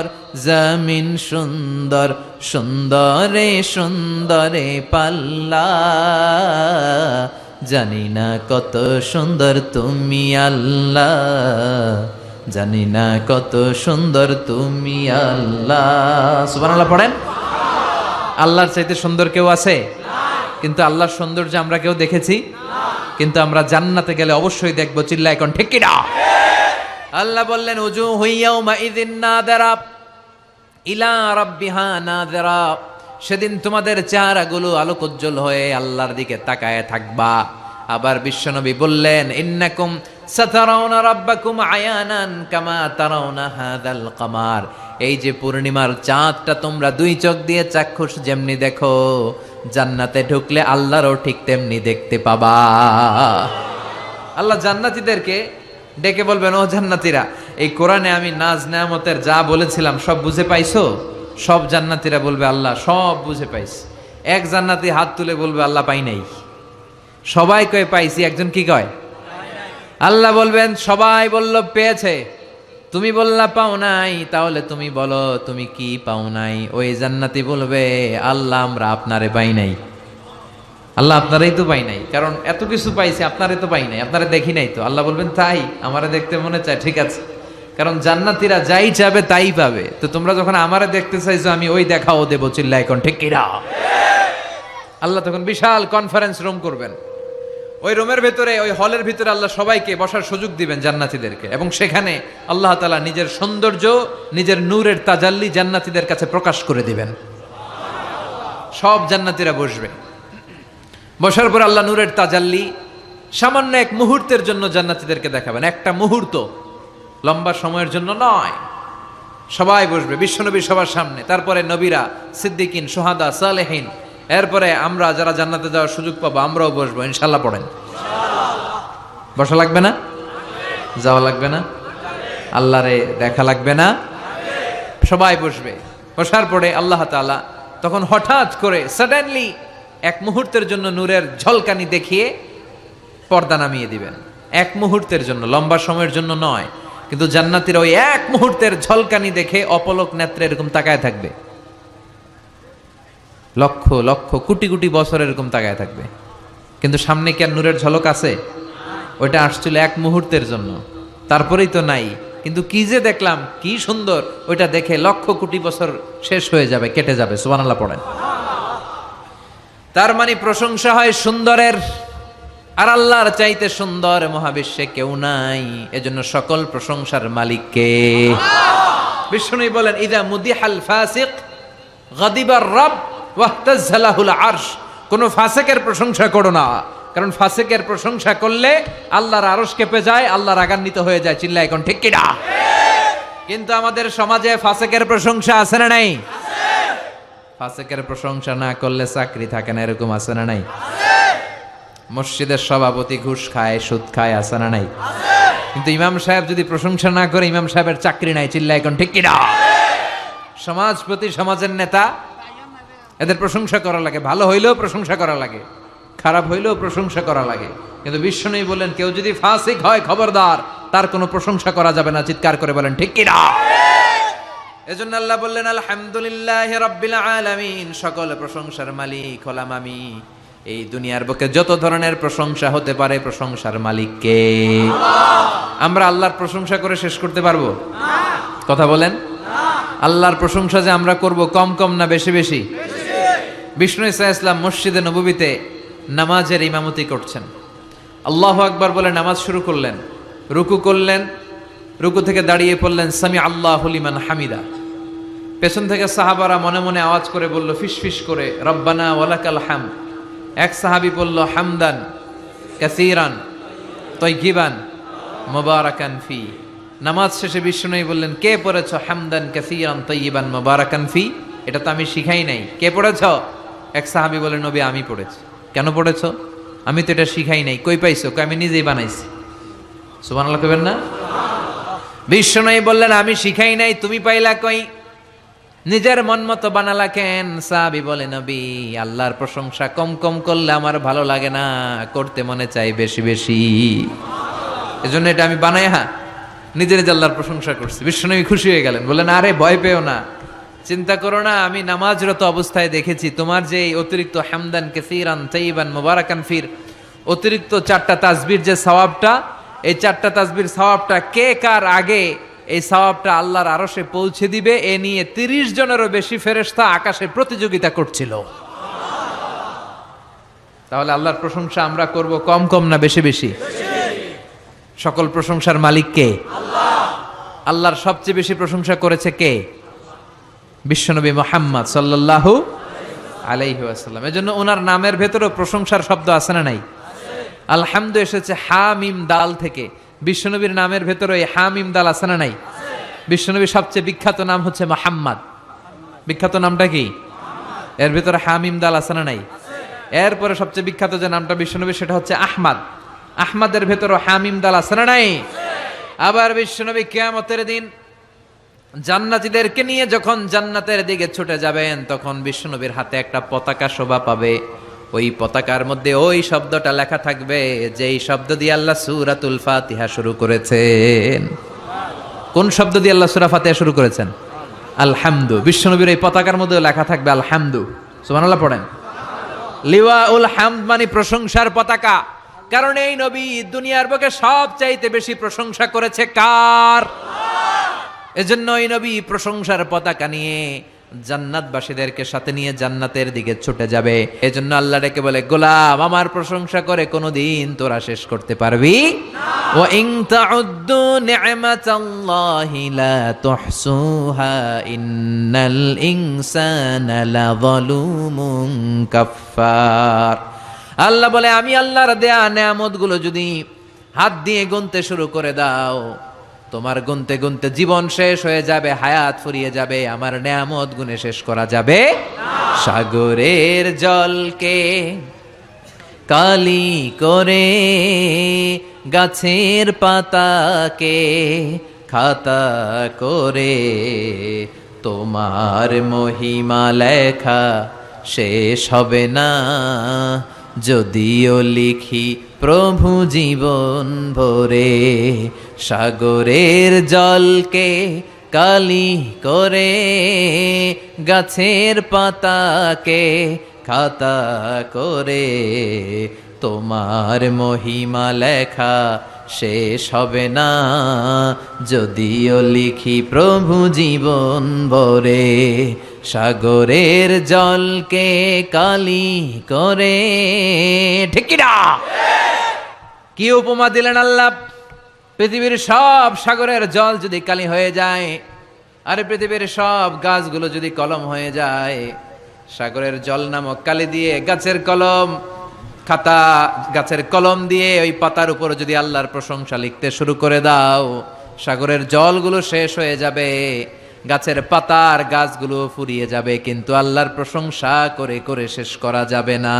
জমিন সুন্দর, সুন্দরে সুন্দরে পাল্লা। জানি না কত সুন্দর তুমি আল্লাহ, জানি না কত সুন্দর তুমি আল্লাহ। সুবহানাল্লাহ পড়েন। আল্লাহর চাইতে সুন্দর কেউ আছে? কিন্তু আল্লাহর সৌন্দর্য আমরা কেউ দেখেছি? কিন্তু আমরা জান্নাতে গেলে অবশ্যই দেখবো। চিল্লায় কোন ঠিক কিনা? আল্লাহ বললেন উজুহু ইয়াউমা ইযিন নাযিরা ইলা রাব্বিহা নাযিরা। সেদিন তোমাদের চেহারাগুলো আলোকোজ্জ্বল হয়ে আল্লাহর দিকে তাকায় থাকবা। আবার বিশ্বনবী বললেন ইন্নাকুম সাতারাউনা রাব্বাকুম আয়ানান কামা তারাউনা হাযাল কামার। এই যে পূর্ণিমার চাঁদটা তোমরা দুই চোখ দিয়ে চাক্ষুষ যেমনি দেখো, জান্নাতে ঢুকলে আল্লাহরও ঠিক তেমনি দেখতে পাবা। আল্লাহ জান্নাতীদেরকে ডেকে বলবেন ও জান্নাতীরা, এই কোরআনে আমি নাজ নেয়ামতের যা বলেছিলাম সব বুঝে পাইছো? সব জান্নাতীরা বলবে আল্লাহ সব বুঝে পাইছি। এক জান্নাতি হাত তুলে বলবে আল্লাহ পাই নাই। সবাই কয়ে পাইছি, একজন কি কয়? আল্লাহ বলবেন সবাই বলল পেয়েছে, তুমি বললা পাও নাই, তাহলে তুমি বলো তুমি কি পাও নাই। ওই জান্নাতি বলবে আল্লাহ আমরা আপনারে পাই নাই। আল্লাহ আপনারাই তো পাই নাই, কারণ এত কিছু পাইছি আপনারে তো পাই নাই, আপনারে দেখি নাই তো। আল্লাহ বলবেন তাই, আমারে দেখতে মনে চায়, ঠিক আছে, কারণ জান্নাতীরা যাই চাবে তাই পাবে। তো তোমরা যখন আমারে দেখতে চাইছো আমি ওই দেখাও দেবো। চিল্লায় এখন ঠিক কিনা? আল্লাহ তখন বিশাল কনফারেন্স রুম করবেন। ওই রুমের ভেতরে, ওই হলের ভিতরে আল্লাহ সবাইকে বসার সুযোগ দিবেন জান্নাতীদেরকে, এবং সেখানে আল্লাহ তাআলা নিজের সৌন্দর্য, নিজের নূরের তাজাল্লি জান্নাতীদের কাছে প্রকাশ করে দিবেন। সব জান্নাতীরা বসবে। বসার পর আল্লাহ নূরের তাজাল্লি সামান্য এক মুহূর্তের জন্য জান্নাতীদেরকে দেখাবেন। একটা মুহূর্ত, লম্বা সময়ের জন্য নয়। সবাই বসবে বিশ্বনবী সবার সামনে, তারপরে নবীরা, সিদ্দিকিন, শুহাদা, সালেহিন, এরপরে আমরা যারা জান্নাতে যাওয়ার সুযোগ পাবো আমরাও বসবো ইনশাআল্লাহ। পড়েন। বসা লাগবে না? যাওয়া লাগবে না? আল্লাহরে দেখা লাগবে না? সবাই বসবে। বসার পরে আল্লাহ তাআলা তখন হঠাৎ করে সাডেনলি এক মুহূর্তের জন্য নূরের ঝলকানি দেখিয়ে পর্দা নামিয়ে দিবেন। এক মুহূর্তের জন্য, লম্বা সময়ের জন্য নয়। কিন্তু জান্নাতীরা ওই এক মুহূর্তের ঝলকানি দেখে অপলক নেত্রে এরকম তাকায় থাকবে। লক্ষ লক্ষ কোটি কোটি বছর এরকম তাকায় থাকবে। কিন্তু সামনে কি আর নূরের ঝলক আছে? ওইটা আসছিল এক মুহূর্তের জন্য, তারপরেই তো নাই। কিন্তু কি যে দেখলাম, কি সুন্দর, ওইটা দেখে লক্ষ কোটি বছর শেষ হয়ে যাবে, কেটে যাবে। সুবহানাল্লাহ পড়েন। তার মানে প্রশংসা হয় সুন্দরের, আর আল্লাহর চাইতে সুন্দর মহাবিশ্বে কেউ নাই। এজন্য সকল প্রশংসার মালিক কে? বিষ্ণু বলেন ইদা মুদিহাল ফাসিক গাদিবার রব ওয়াহতাজ্জালাহুল আরশ। কোন ফাসিকের প্রশংসা করো না, কারণ ফাসিকের প্রশংসা করলে আল্লাহর আরশ কেঁপে যায়, আল্লাহ রাগান্বিত হয়ে যায়। চিল্লায় এখন ঠিক কিনা? কিন্তু আমাদের সমাজে ফাসিকের প্রশংসা আছে না নাই? ফাসিকের প্রশংসা না করলে চাকরি থাকে না, এরকম আছে না নাই? মসজিদের সভাপতি ঘুষ খায়, সুদ খায়, আছে না নাই? কিন্তু ইমাম সাহেব যদি প্রশংসা না করে, ইমাম সাহেবের চাকরি নাই। চিল্লায় এখন ঠিক কিনা? সমাজপতি, সমাজের নেতা, এদের প্রশংসা করা লাগে। ভালো হইলেও প্রশংসা করা লাগে, খারাপ হইলেও প্রশংসা করা লাগে। কিন্তু বিশ্বনবী বলেন কেউ যদি ফাসিক হয় খবরদার, তার কোনো প্রশংসা করা যাবে না। চিৎকার করে বলেন ঠিক কিনা? এজন্য আল্লাহ বললেন আলহামদুলিল্লাহি রাব্বিল আলামিন, সকল প্রশংসার মালিক হলাম আমি। এই দুনিয়ার বুকে যত ধরনের প্রশংসা হতে পারে, প্রশংসার মালিক কে? আমরা আল্লাহর প্রশংসা করে শেষ করতে পারবো? কথা বলেন। আল্লাহর প্রশংসা যে আমরা করব কম কম না বেশি বেশি? বিষ্ণু ঈসা ইসলাম মসজিদে নববীতে নামাজের ইমামতি করছেন। আল্লাহু আকবার বলে নামাজ শুরু করলেন, রুকু করলেন, রুকু থেকে দাঁড়িয়ে পড়লেন সামি আল্লাহু লিমান হামিদা। পেছন থেকে সাহাবারা মনে মনে আওয়াজ করে বলল ফিসফিস করে রব্বানা ওয়ালাকাল হামদ। এক সাহাবী বলল হামদান কাসীরান তাইয়িবান মুবারাকান ফি। নামাজ শেষে বিশ্বনবী বললেন, কে পড়েছ হামদান কাসীরান তাইয়িবান মুবারাকান ফি? এটা তো আমি শিখাই নাই, কে পড়েছ? এক সাহাবী বলেন, নবী আমি পড়েছি। কেন পড়েছ? আমি তো এটা শিখাই নাই। কই পাইছো? আমি নিজেই বানাইছি। সুবহানাল্লাহ কইবেন না? বিশ্বনবী বললেন, আমি শিখাই নাই, তুমি পাইলা কই? নিজের মন মতো বানালা কেন? সাহাবী বলে, নবী আল্লাহর প্রশংসা কম কম করলে আমার ভালো লাগে না, করতে মনে চাই বেশি বেশি, এজন্য এটা আমি বানাই নিজে নিজে আল্লাহর প্রশংসা করছি। বিশ্বনবী খুশি হয়ে গেলেন, বললেন, আরে ভয় পেও না, চিন্তা করো না, আমি নামাজরত অবস্থায় দেখেছি তোমার যে অতিরিক্ত হামদান কাসীরান তাইয়িবান মুবারাকান ফির অতিরিক্ত 4টা তাসবির যে সওয়াবটা, এই 4টা তাসবির সওয়াবটা কে কার আগে এই সওয়াবটা আল্লাহর আরশে পৌঁছে দিবে, এ নিয়ে 30 জনেরও বেশি ফেরেশতা আকাশে প্রতিযোগিতা করছিল। তাহলে আল্লাহর প্রশংসা আমরা করব কম কম না বেশি বেশি? সকল প্রশংসার মালিক কে? আল্লাহ। আল্লাহর সবচেয়ে বেশি প্রশংসা করেছে কে? বিশ্বনবী মুহাম্মদ সাল্লাল্লাহু আলাইহি ওয়াসাল্লাম। এজন্য ওনার নামের ভেতরেও প্রশংসার শব্দ আছে না নাই? আলহামদু এসেছে হা মিম দাল থেকে। বিশ্বনবীর নামের ভেতরে এই হা মিম দাল আছে না নাই? বিশ্বনবীর সবচেয়ে বিখ্যাত নাম হচ্ছে মুহাম্মদ। বিখ্যাত নামটা কি? এর ভেতরে হা মিম দাল আছে না নাই? এরপরে সবচেয়ে বিখ্যাত যে নামটা বিশ্বনবীর সেটা হচ্ছে আহমদ। আহমদের ভেতরে হা মিম দাল আছে না নাই? আবার বিশ্বনবী কিয়ামতের দিন জান্নাতীদেরকে নিয়ে যখন জান্নাতের দিকে ছুটে যাবেন, তখন বিশ্বনবীর হাতে একটা পতাকা শোভা পাবে। ওই পতাকার মধ্যে ওই শব্দটা লেখা থাকবে যেই শব্দ দিয়ে আল্লাহ সূরাতুল ফাতিহা শুরু করেছেন। কোন শব্দ দিয়ে আল্লাহ সূরা ফাতিহা শুরু করেছেন? আলহামদু। বিশ্বনবীর এই পতাকার মধ্যে লেখা থাকবে আলহামদু। সুবহানাল্লাহ পড়েন। লিওয়াউল হামদ মানে প্রশংসার পতাকা। কারণ এই নবী দুনিয়ার বুকে সবচাইতে বেশি প্রশংসা করেছে কার? এজন্য এই নবী প্রশংসার পতাকা নিয়ে জান্নাতবাসীদেরকে সাথে নিয়ে জান্নাতের দিকে ছুটে যাবে। এজন্য আল্লাহ ডেকে বলে, গোলাম আমার প্রশংসা করে কোনোদিন তোরা শেষ করতে পারবি না। ওয়া ইন তাউদ্দু নি'মাতাল্লাহি লা তুহসুহা ইন্নাল ইনসানা লাযালুমুন কাফফার। আল্লাহ বলে, আমি আল্লাহর দেয়া নেয়ামতগুলো যদি হাত দিয়ে গুনতে শুরু করে দাও, তোমার গুনতে গুনতে জীবন শেষ হয়ে যাবে, হায়াত ফুরিয়ে যাবে, আমার নেয়ামত গুনে শেষ করা যাবে না। সাগরের জলকে কালি করে, গাছের পাতাকে খাতা করে, তোমার মহিমা লেখা শেষ হবে না, যদিও লিখি প্রভু জীবন ভরে। সাগরের জলকে কালি করে, গাছের পাতাকে খাতা করে, তোমার মহিমা লেখা শেষ হবে না, যদিও লিখি প্রভু জীবন ভরে। সাগরের জলকে কালি করে। ঠিক কি না? কি উপমা দিলেন আল্লাহ! পৃথিবীর সব সাগরের জল যদি কালি হয়ে যায়, আরে পৃথিবীর সব গাছগুলো যদি কলম হয়ে যায়, সাগরের জল নামক কালি দিয়ে গাছের কলম, খাতা গাছের কলম দিয়ে ওই পাতার উপর যদি আল্লাহর প্রশংসা লিখতে শুরু করে দাও, সাগরের জলগুলো শেষ হয়ে যাবে, গাছের পাতার গাছগুলো ফুরিয়ে যাবে, কিন্তু আল্লাহর প্রশংসা করে করে শেষ করা যাবে না।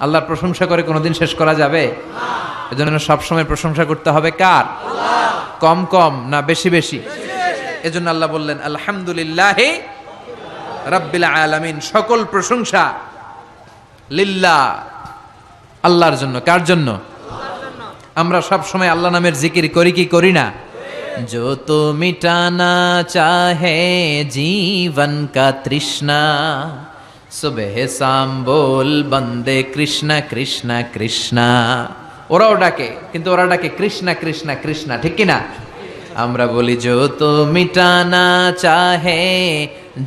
আল্লাহর প্রশংসা করে কোনোদিন শেষ করা যাবে? এজন্য সবসময় প্রশংসা করতে হবে কার? কম কম না বেশি বেশি? এজন্য আল্লাহ বললেন, আলহামদুলিল্লাহি রাব্বিল আলামিন। সকল প্রশংসা লিল্লাহ, আল্লাহর জন্য। কার জন্য? আমরা সব সময় আল্লাহ নামের জিকির করি কি করি না? जो तो मिटाना चाहे जीवन का तृष्णा, सुबह शाम बोल बंदे कृष्णा कृष्णा कृष्णा। ওরাও ডাকে, কিন্তু ওরা ডাকে কৃষ্ণা কৃষ্ণা কৃষ্ণা, ঠিক কি না? আমরা বলি, जो तो मिटाना चाहे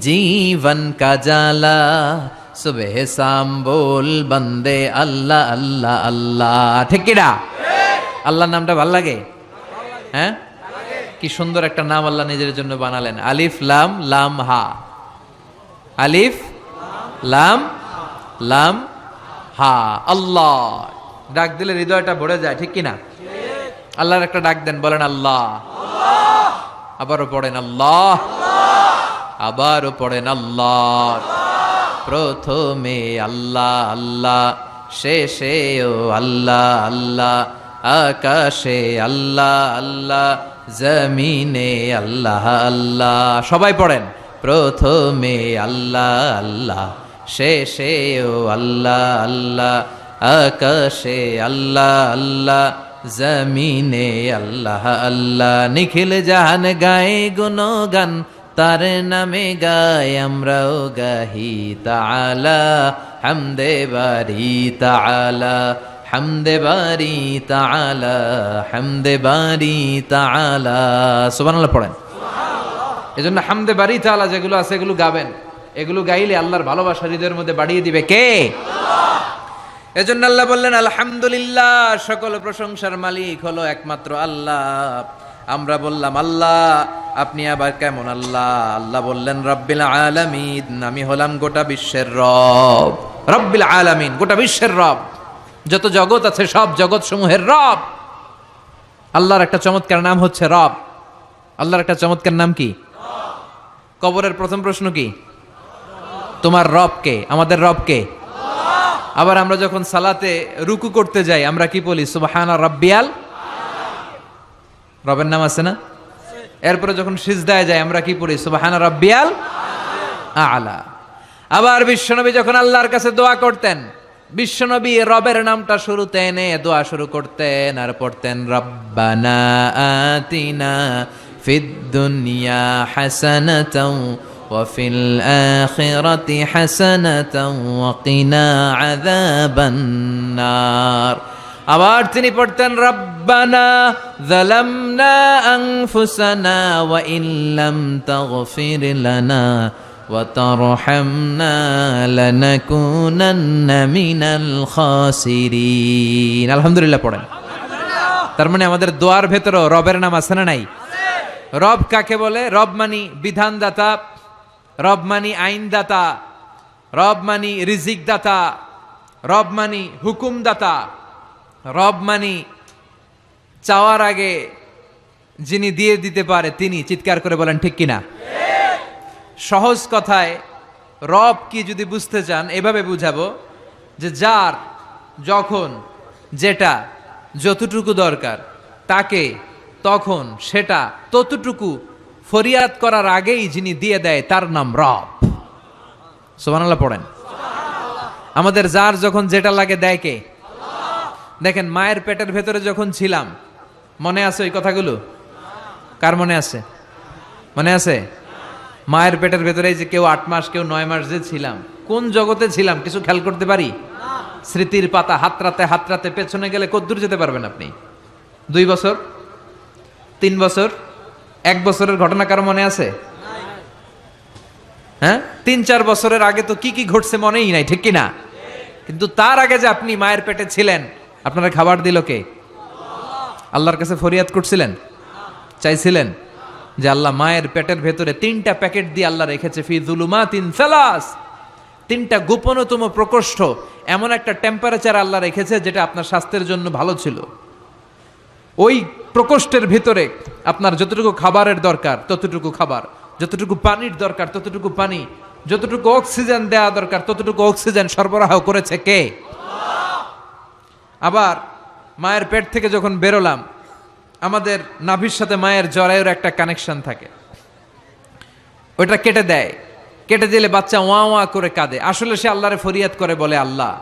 जीवन का जाला, सुबह शाम बोल बंदे अल्लाह अल्लाह अल्लाह, ঠিক কি না? আল্লাহর নামটা ভাল লাগে? হ্যাঁ, কি সুন্দর একটা নাম আল্লাহ নিজের জন্য বানালেন। আলিফ লাম লাম হা, আলিফ লাম লাম হা, আল্লাহ। ডাক দিলে হৃদয়টা ভরে যায়, ঠিক কিনা? আল্লাহর একটা ডাক দেন, বলেন আল্লাহ। আবারও পড়েন আল্লাহ, আবারও পড়েন আল্লাহ। প্রথমে আল্লাহ আল্লাহ, শেষেও আল্লাহ আল্লাহ, আকাশে আল্লাহ আল্লাহ, জমিনে আল্লাহ আল্লাহ। সবাই পড়েন, প্রথমে আল্লাহ আল্লাহ, শেষেও আল্লাহ আল্লাহ, আকাশে আল্লাহ আল্লাহ, জমিনে আল্লাহ আল্লাহ। নিখিল জাহান গায়ে গুণগান, তার নামে গায় আমরাও গাহি তাআলা। হামদে বারি তাআলা, হামদে বারি তাআলা, হামদে বারি তাআলা। সুবহানাল্লাহ পড়েন। এজন্য হামদে বারি তাআলা যেগুলো আছে এগুলো গাবেন। এগুলো গাইলে আল্লাহর ভালোবাসা হৃদয়ের মধ্যে বাড়িয়ে দিবে কে? এজন্য আল্লাহ বললেন আলহামদুলিল্লাহ, সকল প্রশংসার মালিক হলো একমাত্র আল্লাহ। আমরা বললাম আল্লাহ, আপনি আবার কেমন আল্লাহ? আল্লাহ বললেন রব্বিল আলামিন, আমি হলাম গোটা বিশ্বের রব। রব্বিল আলামিন, গোটা বিশ্বের রব। যত জগৎ আছে সব জগৎ সমূহের রব। আল্লাহর একটা চমৎকার নাম হচ্ছে রব। আল্লাহর একটা চমৎকার নাম কি? কবরের প্রথম প্রশ্ন কি? তোমার রব কে? আমাদের রব কে? আবার আমরা যখন সালাতে রুকু করতে যাই আমরা কি বলি? সুবহানা রাব্বিয়াল। রবের নাম আছে না? এরপরে যখন সিজদায় যাই আমরা কি পড়ি? সুবহানা রাব্বিয়াল আলা। আবার বিশ্বনবী যখন আল্লাহর কাছে দোয়া করতেন, বিশ্বনবী রবের নামটা শুরুতে এনে দোয়া শুরু করতেন আর পড়তেন রব্বানা আতিনা ফিদ দুনিয়া হাসানাতাও ওয়া ফিল আখিরাতি হাসানাতাও ওয়া কিনা আযাবান নার। আবার তিনি পড়তেন রব্বানা যালামনা আনফুসানা ওয়া ইল্লাম তাগফির লানা ওয়া তারহামনা লানাকুনান্না মিনাল খাসিরিন। আলহামদুলিল্লাহ পড়েন। তার মানে আমাদের দোয়ার ভেতরেও রবের নাম আছে না নাই? রব কাকে বলে? রব মানি বিধানদাতা, রব মানি আইনদাতা, রব মানি রিজিক দাতা, রব মানি হুকুমদাতা, রব মানি চাওয়ার আগে যিনি দিয়ে দিতে পারে তিনি। চিৎকার করে বলেন ঠিক কিনা? সহজ কথায় রব কি যদি বুঝতে চান এভাবে বুঝাবো যে যার যখন যেটা যতটুকু দরকার তাকে তখন সেটা ততটুকু ফরিয়াদ করার আগেই যিনি দিয়ে দেয় তার নাম রব। সুবহানাল্লাহ পড়েন। আমাদের যার যখন যেটা লাগে দেয় কে? দেখেন মায়ের পেটের ভেতরে যখন ছিলাম, মনে আছে ওই কথাগুলো? কার মনে আছে? মনে আছে? মায়ের পেটের ভেতরে যে কেউ 8 মাস কেউ 9 মাস যে ছিলাম, কোন জগতে ছিলাম কিছু খেয়াল করতে পারি? স্মৃতির পাতা হাতরাতে হাতরাতে পেছনে গেলে কতদূর যেতে পারবেন আপনি? 2 বছর, 3 বছর, 1 বছরের ঘটনা কারো মনে আছে? হ্যাঁ, 3-4 বছরের আগে তো কি কি ঘটছে মনেই নাই, ঠিক কিনা? কিন্তু তার আগে যে আপনি মায়ের পেটে ছিলেন, আপনারা খাবার দিল কে? আল্লাহর কাছে ফরিয়াদ করছিলেন, চাইছিলেন যে আল্লাহ মায়ের পেটের ভেতরে 3টা প্যাকেট দিয়ে আল্লাহ রেখেছে ফি যুলুমাতিন সালাস, 3টা গোপনতম প্রকোষ্ঠ, এমন একটা টেম্পারেচার আল্লাহ রেখেছে যেটা আপনার স্বাস্থ্যের জন্য ভালো ছিল। ওই প্রকোষ্ঠের ভিতরে আপনার যতটুকু খাবারের দরকার ততটুকু খাবার, যতটুকু পানির দরকার ততটুকু পানি, যতটুকু অক্সিজেন দেওয়া দরকার ততটুকু অক্সিজেন সরবরাহ করেছে কে? আবার মায়ের পেট থেকে যখন বেরোলাম, আমাদের নাভির সাথে মায়ের জরায়ুর একটা কানেকশন থাকে, ওইটা কেটে দেয়। কেটে দিলে বাচ্চা ওয়া ওয়া করে কাঁদে। আসলে সে আল্লাহরে ফরিয়াদ করে, বলে আল্লাহ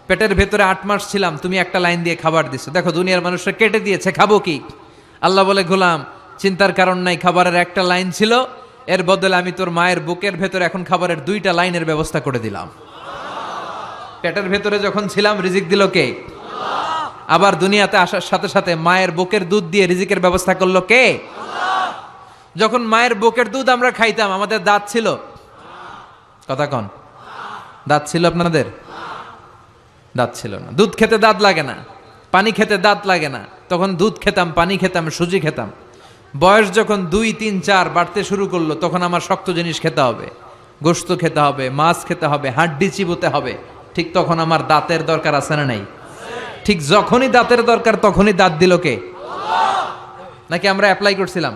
পেটের ভেতরে 8 মাস ছিলাম, তুমি একটা লাইন দিয়ে খাবার দিছো, দেখো দুনিয়ার মানুষরা কেটে দিয়েছে, খাবো কি? আল্লাহ বলে গোলাম চিন্তার কারণ নাই, খাবারের একটা লাইন ছিল, এর বদলে আমি তোর মায়ের বুকের ভেতরে এখন খাবারের 2টা লাইনের ব্যবস্থা করে দিলাম। পেটের ভেতরে যখন ছিলাম রিজিক দিল কে? আবার দুনিয়াতে আসার সাথে সাথে মায়ের বুকের দুধ দিয়ে রিজিকের ব্যবস্থা করলো কে? যখন মায়ের বুকের দুধ আমরা খাইতাম আমাদের দাঁত ছিল? কথা কন, দাঁত ছিল আপনাদের? দাঁত ছিল না। দুধ খেতে দাঁত লাগে না, পানি খেতে দাঁত লাগে না, তখন দুধ খেতাম, পানি খেতাম, সুজি খেতাম। বয়স যখন 2, 3, 4 বাড়তে শুরু করলো তখন আমার শক্ত জিনিস খেতে হবে, গোশত খেতে হবে, মাছ খেতে হবে, হাড্ডি চিবোতে হবে। ঠিক তখন আমার দাঁতের দরকার আছে না নাই? ঠিক যখনই দাঁতের দরকার তখনই দাঁত দিল কে? নাকি আমরা অ্যাপ্লাই করছিলাম?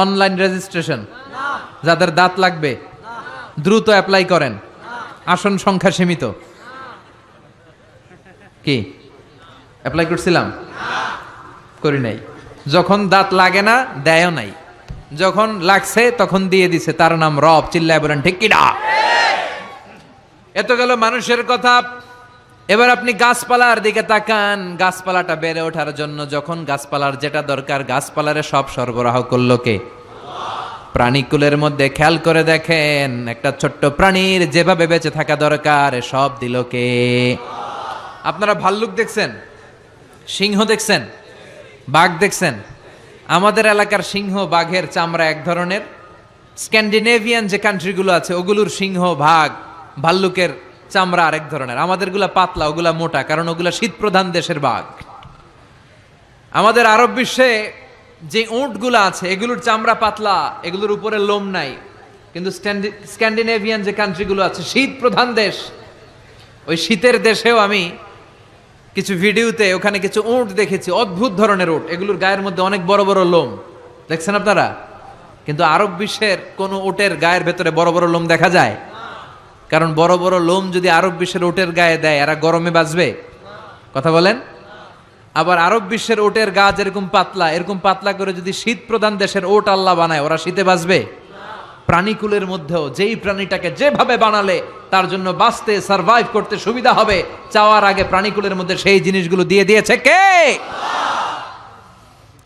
অনলাইন রেজিস্ট্রেশন, যাদের দাঁত লাগবে দ্রুত অ্যাপ্লাই করেন, আসন সংখ্যা সীমিত। কি অ্যাপ্লাই করছিলাম? করি নাই। যখন দাঁত লাগে না দেয়ও নাই, যখন লাগছে তখন দিয়ে দিছে। তার নাম রব। চিল্লায় বলেন ঠিক কিনা? এত গেল মানুষের কথা। এবার আপনি গাছপালার দিকে তাকান। গাছপালাটা বেড়ে ওঠার জন্য যখন গাছপালার যেটা দরকার, গাছপালারে সব সরবরাহ করলো কে? প্রাণীকুলের মধ্যে খেয়াল করে দেখেন, একটা ছোট্ট প্রাণীর যেভাবে বেঁচে থাকা দরকার সব দিল কে? আপনারা ভাল্লুক দেখছেন, সিংহ দেখছেন, বাঘ দেখছেন? আমাদের এলাকার সিংহ বাঘের চামড়া এক ধরনের, স্ক্যান্ডিনেভিয়ান যে কান্ট্রিগুলো আছে ওগুলোর সিংহ বাঘ ভাল্লুকের চামড়া আরেক ধরনের। আমাদেরগুলা পাতলা, ওগুলা মোটা, কারণ ওগুলা শীত প্রধান দেশের বাঘ। আমাদের আরব বিশ্বে যে উটগুলো আছে এগুলোর চামড়া পাতলা, এগুলোর উপরে লোম নাই। কিন্তু স্ক্যান্ডিনেভিয়ান যে কান্ট্রিগুলো আছে, শীত প্রধান দেশ, ওই শীতের দেশেও আমি কিছু ভিডিওতে ওখানে কিছু উট দেখেছি, অদ্ভুত ধরনের উট, এগুলোর গায়ের মধ্যে অনেক বড় বড় লোম। দেখছেন আপনারা? কিন্তু আরব বিশ্বের কোন উটের গায়ের ভেতরে বড় বড় লোম দেখা যায়? কারণ বড় বড় লোম যদি আরব বিশ্বের উটের গায়ে দেয়, এরা গরমে বাঁচবে? কথা বলেন। আবার আরব বিশ্বের উটের গা যেরকম পাতলা, এরকম পাতলা করে যদি শীত প্রধান দেশের উট আল্লাহ বানায়, ওরা শীতে বাঁচবে? প্রাণীকুলের মধ্যেও যেই প্রাণীটাকে যেভাবে বানালে তার জন্য বাঁচতে, সারভাইভ করতে সুবিধা হবে, চাওয়ার আগে প্রাণীকুলের মধ্যে সেই জিনিসগুলো দিয়ে দিয়েছে কে?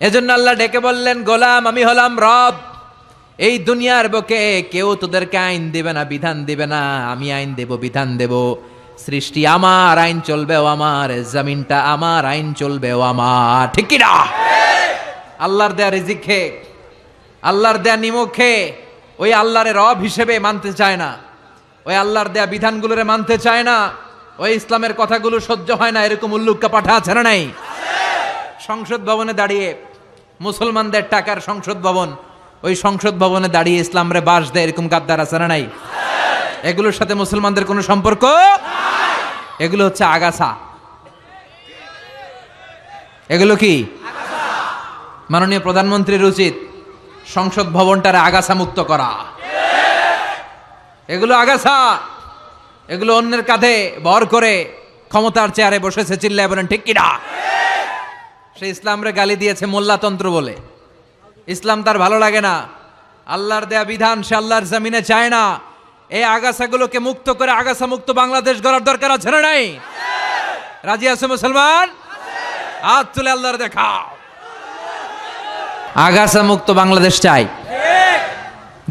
এজন্য আল্লাহ ডেকে বললেন, গোলাম আমি হলাম রব। এই দুনিয়ার বুকে কেউ তোদেরকে আইন দিবে না, বিধান দিবে না, আমি আইন দেব, বিধান দেব। সৃষ্টি আমার, আইন চলবেও আমার, জমিনটা আমার, আইন চলবেও আমার। ঠিক কি না? আল্লাহর দেয়া রিজিক খেয়ে, আল্লাহর দেয়া নিমক খেয়ে ওই আল্লাহর রব হিসেবে মানতে চায় না, ওই আল্লাহর দেয়া বিধানগুলোরে মানতে চায় না, ওই ইসলামের কথাগুলো সহ্য হয় না, এরকম উল্লুক্কা পাঠা আছে না নাই? সংসদ ভবনে দাঁড়িয়ে, মুসলমানদের টাকার সংসদ ভবন, ওই সংসদ ভবনে দাঁড়িয়ে ইসলামরে বাস দেয় এরকম গাদ্দার আছে না নাই? এগুলোর সাথে মুসলমানদের কোনো সম্পর্ক? এগুলো হচ্ছে আগাছা। এগুলো কি? মাননীয় প্রধানমন্ত্রীর উচিত সংসদ ভবনটারে আগাছা মুক্ত করা। এগুলো আগাছা, এগুলো অন্যের কাঁধে ভর করে ক্ষমতার চেয়ারে বসেছে। চিল্লায় বলেন ঠিক কিনা? সে ইসলামরে গালি দিয়েছে মোল্লাতন্ত্র বলে। ইসলাম তার ভালো লাগে না, আল্লাহর দেয়া বিধান সে আল্লাহর জমিনে চায় না। এই আগাছাগুলোকে মুক্ত করে আগাছা মুক্ত বাংলাদেশ গড়ার দরকার আছে না নাই? রাজি আছে মুসলমান? হাত তুলে আল্লাহর দেখাও। আগাছা মুক্ত বাংলাদেশ চাই,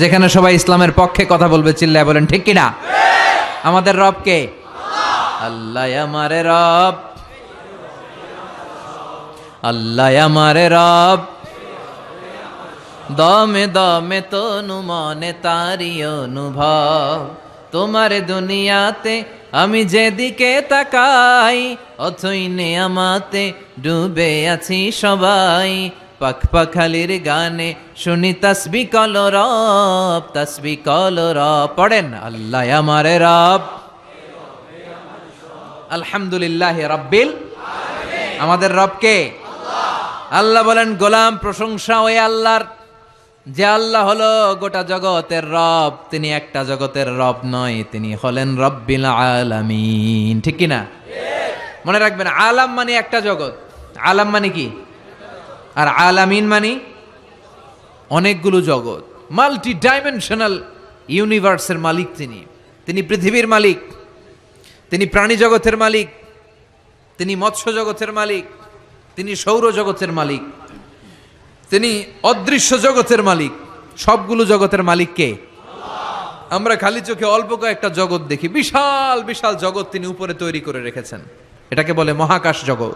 যেখানে সবাই ইসলামের পক্ষে কথা বলবে। চিল্লায় বলেন ঠিক কিনা? আমাদের রব কে? আল্লাহ আমারে রব, আল্লাহ আমারে রব, দমে দমে তনু মনে তারি অনুভব। তোমার দুনিয়াতে আমি যেদিকে তাকাই, অথই নেয়ামাতে ডুবে আছি সবাই। পাখ পাখালির গানে শুনি তাসবি কল রব, তাসবি কল রব। পড়েন আল্লাহ আমারে রব, আলহামদুলিল্লাহ রাব্বিল। আমাদের রব কে? আল্লাহ বলেন, গোলাম প্রশংসা ওই আল্লাহর, যে আল্লাহ হলো গোটা জগতের রব। তিনি একটা জগতের রব নয়, তিনি হলেন রব্বিল আলামিন। ঠিক কিনা? মনে রাখবেন, আলাম মানে একটা জগৎ, আলাম মানে কি? আর আলামিন মানে অনেকগুলো জগৎ, মাল্টি ডাইমেনশনাল ইউনিভার্সের মালিক তিনি। তিনি পৃথিবীর মালিক, তিনি প্রাণী জগতের মালিক, তিনি মৎস্য জগতের মালিক, তিনি সৌর জগতের মালিক, তিনি অদৃশ্য জগতের মালিক। সবগুলো জগতের মালিক কে? আমরা খালি চোখে অল্প কয়েকটা জগৎ দেখি, বিশাল বিশাল জগৎ তিনি উপরে তৈরি করে রেখেছেন। এটাকে বলে মহাকাশ জগৎ।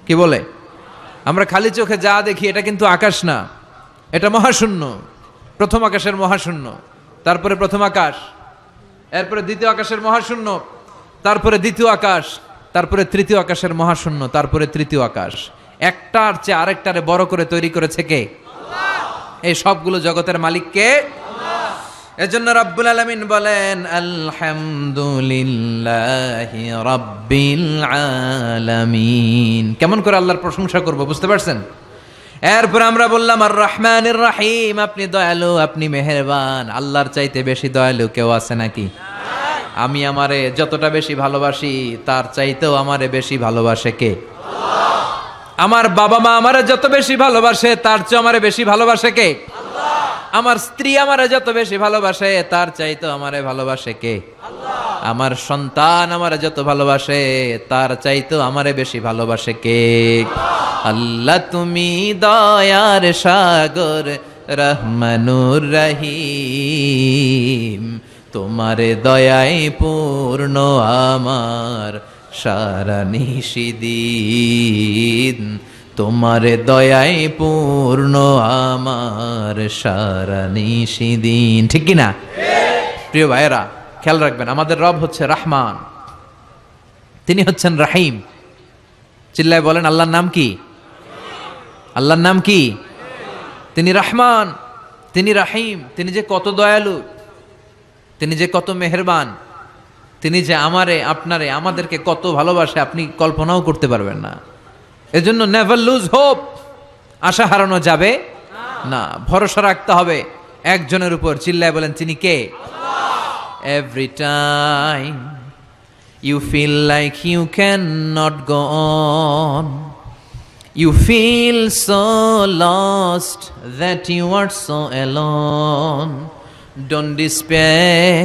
কি বলে? আমরা খালি চোখে যা দেখি এটা কিন্তু আকাশ না, এটা মহাশূন্য। প্রথম আকাশের মহাশূন্য, তারপরে প্রথম আকাশ, এরপরে দ্বিতীয় আকাশের মহাশূন্য, তারপরে দ্বিতীয় আকাশ, তারপরে তৃতীয় আকাশের মহাশূন্য, তারপরে তৃতীয় আকাশ। একটার চেয়ে আরেকটারে বড় করে তৈরি করেছে কে? এই সবগুলো জগতের মালিক কে? এজন্য রব্বুল আলামিন বলেন আলহামদুলিল্লাহি রাব্বিল আলামিন। কেমন করে আল্লাহর প্রশংসা করব বুঝতে পারছেন? এরপর আমরা বললাম আর রহমানির রহিম, আপনি দয়ালু, আপনি মেহেরবান। আল্লাহর চাইতে বেশি দয়ালু কেউ আছে নাকি? আমি আমারে যতটা বেশি ভালোবাসি তার চাইতেও আমারে বেশি ভালোবাসে কে? আমার বাবা মা আমারে যত বেশি ভালোবাসে তার চেয়ে আমারে বেশি ভালোবাসে কে? আমার স্ত্রী আমারে যত বেশি ভালোবাসে তার চাইতেও আমারে ভালোবাসে কে? আমার সন্তান আমারে যত ভালোবাসে তার চাইতেও আমারে বেশি ভালোবাসে কে? আল্লাহ তুমি দয়ার সাগর রহমানুর রহিম, তোমারে দয়ায় পূর্ণ আমার সারা নিশিদিন, তোমারে দয়ায় পূর্ণ আমার সারা নিশিদিন। ঠিক কি না? প্রিয় ভাইয়েরা, খেয়াল রাখবেন, আমাদের রব হচ্ছে রহমান, তিনি হচ্ছেন রাহিম। চিল্লায় বলেন আল্লাহর নাম কি? আল্লাহর নাম কি? তিনি রহমান, তিনি রাহিম। তিনি যে কত দয়ালু, তিনি যে কত মেহেরবান, তিনি যে আমারে আপনারে আমাদেরকে কত ভালোবাসে আপনি কল্পনাও করতে পারবেন না। এজন্য নেভার লুজ হোপ, আশা হারানো যাবে না, ভরসা রাখতে হবে একজনের উপর। চিল্লায় বলেন তিনি কে? Every time you feel like you cannot go on, you feel so lost that you are so alone, don't despair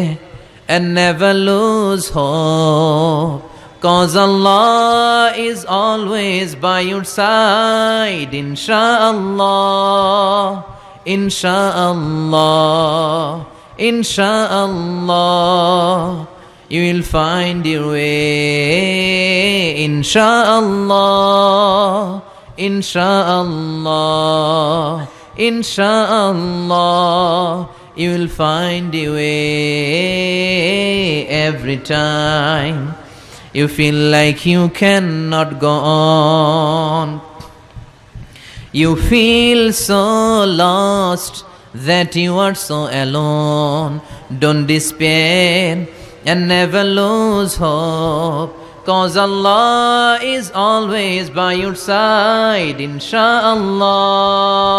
and never lose hope, 'cause Allah is always by your side, inshallah, inshallah, inshallah, you will find your way, inshallah, inshallah, inshallah, you will find your way. Every time you feel like you cannot go on, you feel so lost that you are so alone, don't despair and never lose hope, 'cause Allah is always by your side, inshallah.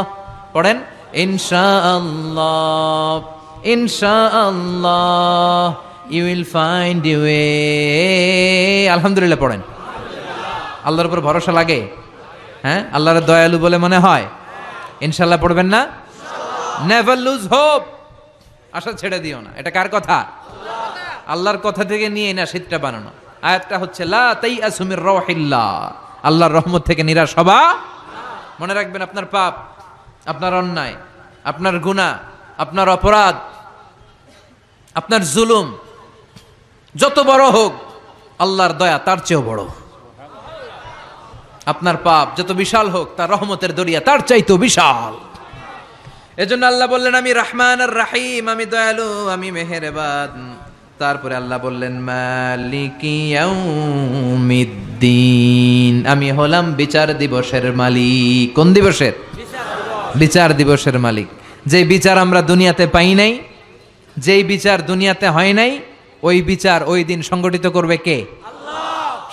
পড়েন inshallah, inshallah, you will find your way. আলহামদুলিল্লাহ পড়েন। আল্লাহর উপর ভরসা লাগে? হ্যাঁ, আল্লাহর দয়ালু বলে মনে হয়? ইনশাআল্লাহ পড়বেন না? নেভার লুজ হোপ, আশা ছেড়ে দিও না। এটা কার কথা? আল্লাহর কথা থেকে নিয়ে না শীতটা বানানো। আয়াতটা হচ্ছে লা তাইয়াসু মির রাউহিল্লাহ, আল্লাহর রহমত থেকে নিরাশ হবা। মনে রাখবেন, আপনার পাপ, আপনার অন্যায়, আপনার গুনাহ, আপনার অপরাধ, আপনার জুলুম যত বড় হোক, আল্লাহর দয়া তার চেয়েও বড়। আপনার পাপ যত বিশাল হোক, তার রহমতের দরিয়া তার চাইতেও বিশাল। এজন্য আল্লাহ বললেন আমি রহমান আর রাহিম, আমি দয়ালু, আমি মেহেরবান। তারপরে আল্লাহ বললেন মালিকি ইয়াউমিদ্দিন, আমি হলাম বিচার দিবসের মালিক। কোন দিবসের? বিচার দিবসের মালিক। যে বিচার আমরা দুনিয়াতে পাই নাই, যেই বিচার দুনিয়াতে হয় নাই, ওই বিচার ওই দিন সংগঠিত করবে কে?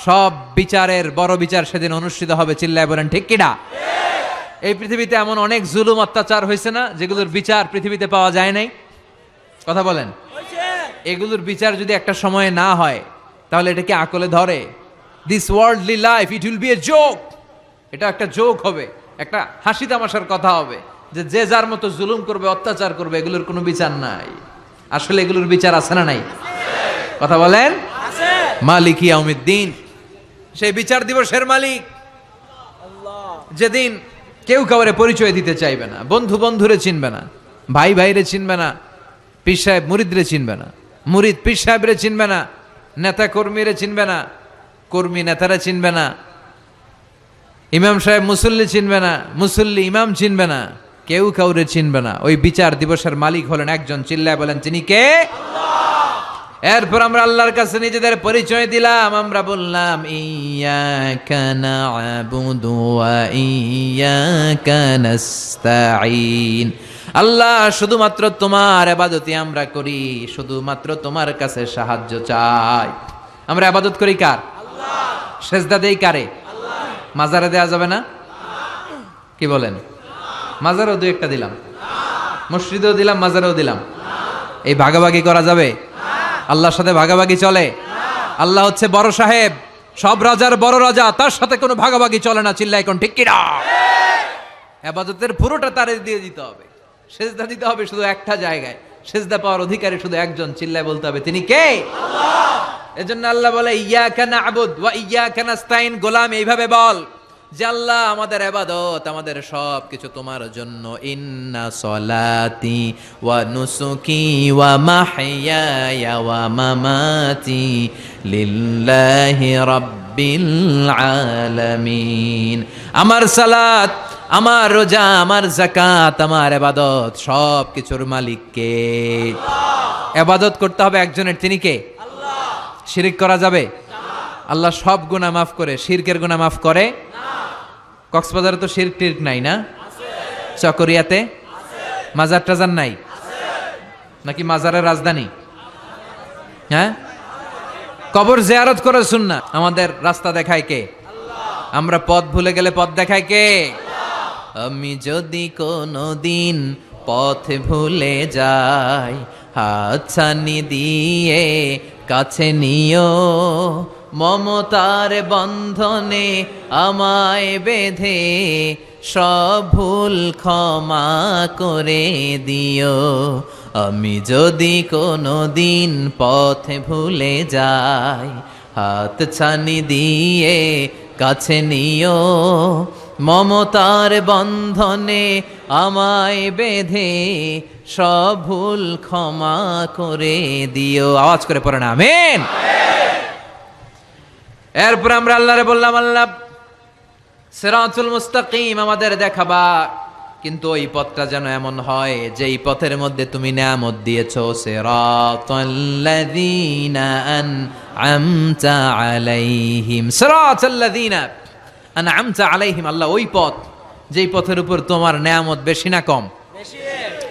সব বিচারের বড় বিচার সেদিন অনুষ্ঠিত হবে। চিল্লায় বলেন ঠিক কিনা? এই পৃথিবীতে এমন অনেক জুলুম অত্যাচার হয়েছে না, যেগুলোর বিচার পৃথিবীতে পাওয়া যায় নাই? কথা বলেন। এগুলোর বিচার যদি একটা সময়ে না হয়, তাহলে এটা কি আকলে ধরে? This worldly life, it will B a joke. এটা একটা জোক হবে, একটা হাসি তামাশার কথা হবে, যে যে যার মতো জুলুম করবে, অত্যাচার করবে, এগুলোর কোনো বিচার নাই। আসলে এগুলোর বিচার আছে না নাই? কথা বলেন। মালিক ইয়াউমিদ্দিন, সেই বিচার দিবসের মালিক, যেদিন কেউ কাউরে পরিচয় দিতে চাইবে না, বন্ধু বন্ধুরে চিনবে না, ভাই ভাইরে চিনবে না, পীর সাহেব মুরিদরে চিনবে না, মুরিদ পীর সাহেবরে চিনবে না, নেতা কর্মীরে চিনবে না, কর্মী নেতারা চিনবে না, ইমাম সাহেব মুসল্লি চিনবে না, মুসল্লি ইমাম চিনবে না, কেউ কাউরে চিনবে না। ওই বিচার দিবসের মালিক হলেন একজন। চিল্লায় বলেন তিনি কে? এরপর আমরা আল্লাহর কাছে নিজেদের পরিচয় দিলাম। আমরা বললাম ইয়াকা না'বুদু ওয়া ইয়াকা নাস্তাঈন, আল্লাহ শুধুমাত্র তোমার ইবাদতই আমরা করি, শুধুমাত্র তোমার কাছে সাহায্য চাই। আমরা ইবাদত করি কার? আল্লাহ। সেজদা দেই কারে? আল্লাহ। মাজারে দেয়া যাবে না? কি বলেন? মাজারও দুই একটা দিলাম, মসজিদেও দিলাম, মাজারেও দিলাম, এই ভাগাভাগি করা যাবে? আল্লাহর সাথে ভাগাভাগি চলে? আল্লাহ হচ্ছে বড় সাহেব, সব রাজার বড় রাজা, তার সাথে কোনো ভাগাভাগি চলে না। চিল্লাই কোন ঠিক কিনা? ইবাদতের পুরোটা তারে দিয়ে দিতে হবে, সেজদা দিতে হবে শুধু একটা জায়গায়, সেজদা পাওয়ার অধিকারী শুধু একজন, চিল্লাই বলতে হবে তিনি কে? আল্লাহ। এজন্য আল্লাহ বলে ইয়্যাকা না'বুদ ওয়া ইয়্যাকা নাস্তাইন। গোলাম এইভাবে বল যে আল্লাহ আমাদের ইবাদত, আমাদের সব কিছু তোমার জন্য। ইন্না সলাতি ওয়া নুসুকি ওয়া মাহইয়ায়া ওয়া মামাতি লিল্লাহি রাব্বিল আলামিন। আমার সালাত, আমার রোজা, আমার যাকাত, আমার ইবাদত সব কিছুর মালিক কে? আল্লাহ। ইবাদত করতে হবে একজনের, তিনি কে? আল্লাহ। শিরক করা যাবে? না। আল্লাহ সব গুনাহ মাফ করে, শিরকের গুনাহ মাফ করে না। কক্সবাজারে তো শিরক টিরক নাই না? আছে। চকরিয়াতে আছে। মাজার টাজার নাই? আছে। নাকি মাজারের রাজধানী? হ্যাঁ, কবর জিয়ারত করে সুন্নাহ। আমাদের রাস্তা দেখায় কে? আল্লাহ। আমরা পথ ভুলে গেলে পথ দেখায় কে? আমি যদি কোনোদিন পথ ভুলে যাই, হাতছানি দিয়ে কাছে নিও, মমতার বন্ধনে আমায় বেঁধে সব ভুল ক্ষমা করে দিও। আমি যদি কোনোদিন পথ ভুলে যাই, হাতছানি দিয়ে কাছে নিও, মমতার বন্ধনে আমায় বেঁধে সব ভুল ক্ষমা করে দিও। আওয়াজ করে পড়ে না আমিন। এরপর আমরা আল্লাহরে বললাম আল্লাহ সিরাতুল মুস্তাকিম আমাদের দেখাবা, কিন্তু ওই পথটা যেন এমন হয় যেই পথের মধ্যে তুমি নিয়ামত দিয়েছো। সিরাতাল্লাযীনা আন'আমতা আলাইহিম, সিরাতাল্লাযীনা আন'আমতা আলাইহিম। আল্লাহ ওই পথ যেই পথের উপর তোমার নিয়ামত বেশি না কম? বেশি।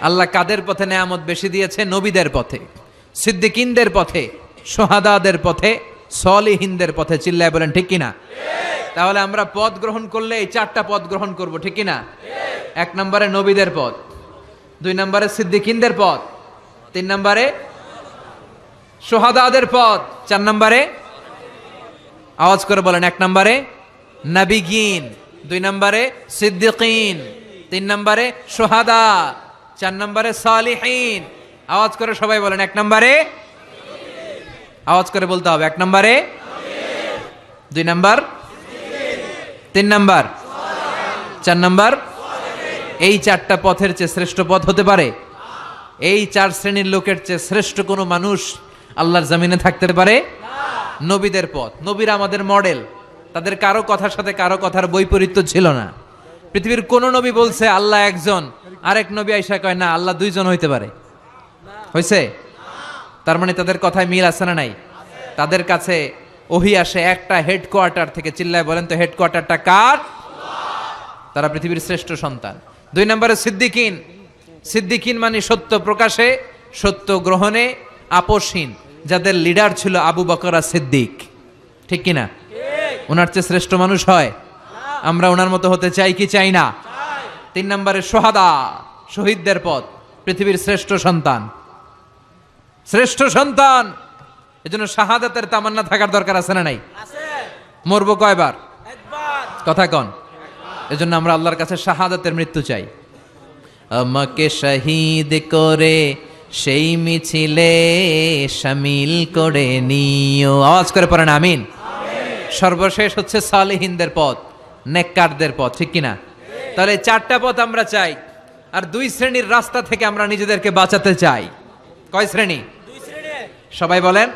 আল্লাহ কাদের পথে নিয়ামত বেশি দিয়েছে? নবীদের পথে, সিদ্দিকিনদের পথে, শুহাদাদের পথে, সলিহিনদের পথে। চিল্লায় বলেন ঠিক কিনা? তাহলে আমরা পথ গ্রহণ করলে এই চারটা পথ গ্রহণ করব, ঠিক কিনা? এক নম্বরে নবীদের পথ, দুই নম্বরে সিদ্দিকিনদের পথ, তিন নম্বরে শুহাদাদের পথ, চার নম্বরে আওয়াজ করে বলেন, এক নম্বরে নবীগিন, দুই নম্বরে সিদ্দিকিন, তিন নম্বরে শুহাদা, চার নম্বরে সালিহিন। আওয়াজ করে সবাই বলেন, এক নম্বরে, আওয়াজ করে বলতে হবে, এক নম্বরে, দুই নম্বর, তিন নম্বর, চার নম্বর। এই চারটা পথের চেয়ে শ্রেষ্ঠ পথ হতে পারে? এই চার শ্রেণীর লোকের চেয়ে শ্রেষ্ঠ কোনো মানুষ আল্লাহর জমিনে থাকতে পারে? নবীদের পথ। নবীরা আমাদের মডেল, তাদের কারো কথার সাথে কারো কথার বৈপরীত্য ছিল না। পৃথিবীর কোন নবী বলছে আল্লাহ একজন, আরেক নবী আইসা কয় না আল্লাহ দুইজন হইতে পারে? হয়েছে? তার মানে তাদের কথায় মিল আছে না নাই? তাদের কাছে ওহী আসে একটা হেডকোয়ার্টার থেকে। চিল্লায় বলেন তো হেডকোয়ার্টারটা কার? তারা পৃথিবীর শ্রেষ্ঠ সন্তান। দুই নম্বরে সিদ্দিকিন। সিদ্দিকিন মানে সত্য প্রকাশে, সত্য গ্রহণে আপোষহীন, যাদের লিডার ছিল আবু বকর সিদ্দিক, ঠিক কিনা? ওনার চেয়ে শ্রেষ্ঠ মানুষ হয়? আমরা ওনার মতো হতে চাই কি চাই না? তিন নম্বরে শুহাদা, শহীদদের পথ, পৃথিবীর শ্রেষ্ঠ সন্তান, শ্রেষ্ঠ সন্তান। এজন্য শাহাদাতের তামান্না থাকার দরকার আছে না নাই? মরবো কয়বার? কথা কন। এজন্য আমরা আল্লাহর কাছে শাহাদাতের মৃত্যু চাই। আমাকে শহীদ করে সেই মিছিলে শামিল করে নিও। আওয়াজ করে পড়েন আমিন। সর্বশেষ হচ্ছে সালিহিনদের পথ, নেককারদের পথ, ঠিক কিনা? তাহলে চারটা পথ আমরা চাই, আর দুই শ্রেণীর রাস্তা থেকে আমরা নিজেদেরকে বাঁচাতে চাই। কয় শ্রেণী? সবাই বলেন।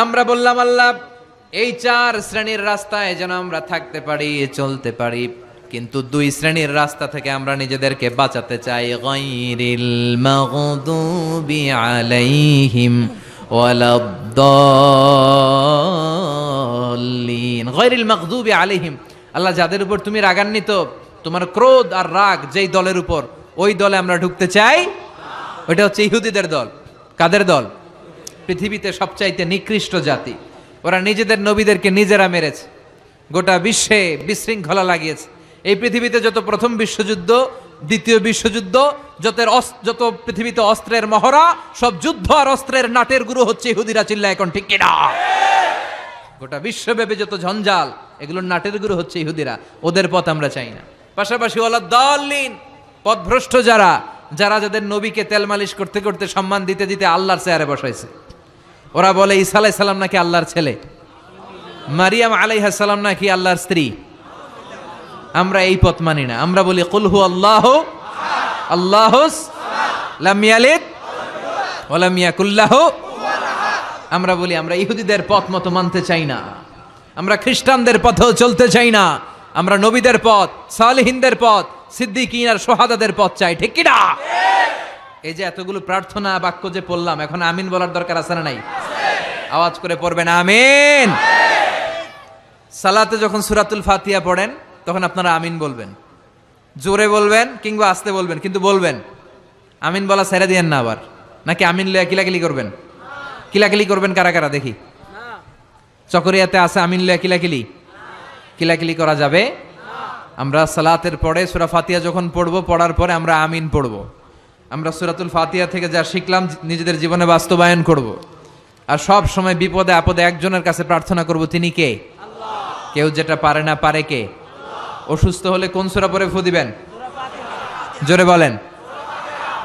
আমরা বললাম আল্লাহ এই চার শ্রেণীর রাস্তায় যেন আমরা থাকতে পারি, চলতে পারি, কিন্তু দুই শ্রেণীর রাস্তা থেকে আমরা নিজেদেরকে বাঁচাতে চাই। গায়রিল মাগদুবি আলাইহিম ওয়ালাদ-দাল্লিন। গায়রিল মাগদুবি আলাইহিম, আল্লাহ যাদের উপর তুমি রাগান্বিত, তোমার ক্রোধ আর রাগ যেই দলের উপর, ওই দলে আমরা ঢুকতে চাই। ওইটা হচ্ছে ইহুদিদের দল। কাদের দল? পৃথিবীতে সবচাইতে নিকৃষ্ট জাতি। ওরা নিজেদের নবীদেরকে নিজেরা মেরেছে, গোটা বিশ্বে বিশৃঙ্খলা লাগিয়েছে। এই পৃথিবীতে যত প্রথম বিশ্বযুদ্ধ, দ্বিতীয় বিশ্বযুদ্ধ, যত পৃথিবীতে অস্ত্রের মহড়া, সব যুদ্ধ আর অস্ত্রের নাটের গুরু হচ্ছে ইহুদিরা। চিল্লা এখন ঠিক কিনা? গোটা বিশ্বব্যাপী যত ঝঞ্ঝাল, এগুলোর নাটের গুরু হচ্ছে ইহুদিরা। ওদের পথ আমরা চাই না। পাশাপাশি ওয়ালা দাল্লিন, পথভ্রষ্ট যারা যাদের নবীকে তেল মালিশ করতে করতে সম্মান দিতে দিতে আল্লাহর চেয়ারে বসাইছে। ওরা বলে ঈসা আলাইহিস সালাম নাকি আল্লাহর ছেলে, মারিয়াম আলাইহিস সালাম নাকি আল্লাহর স্ত্রী। আমরা এই পথ মানি না। আমরা বলি কুল হু আল্লাহু আল্লাহুস লাম ইয়ালিদ ওয়া লাম ইয়াকুল লাহু। আমরা বলি আমরা ইহুদিদের পথ মতো মানতে চাই না, আমরা খ্রিস্টানদের পথেও চলতে চাই না, আমরা নবীদের পথ, সালেহিনদের পথ, সিদ্দিকিন আর সোহাদাদের পথ চাই। ঠিক কি না? এই যে এতগুলো প্রার্থনা বাক্য যে পড়লাম, এখন আমিন বলার দরকার আছে না নাই? আওয়াজ করে পড়বেন আমিন। সালাতে যখন সূরাতুল ফাতিহা পড়েন তখন আপনারা আমিন বলবেন, জোরে বলবেন কিংবা আস্তে বলবেন, কিন্তু বলবেন। আমিন বলা ছেড়ে দিয়েন না আবার, নাকি আমিন লইয়া কিলাকিলি করবেন? কিলাকিলি করবেন কারা কারা দেখি? চকরিয়াতে আছে আমিন লইয়া কিলাকিলি? কিলাকিলি করা যাবে? আমরা সালাতের পরে সূরা ফাতিহা যখন পড়বো, পড়ার পরে আমরা আমিন পড়বো। আমরা সূরাতুল ফাতিহা থেকে যা শিখলাম নিজেদের জীবনে বাস্তবায়ন করব। আর সব সময় বিপদে আপদে একজনের কাছে প্রার্থনা করব, তিনি কে? কেউ যেটা পারে না, পারে কে? অসুস্থ হলে কোন সূরা পড়ে ফু দিবেন? জোরে বলেন।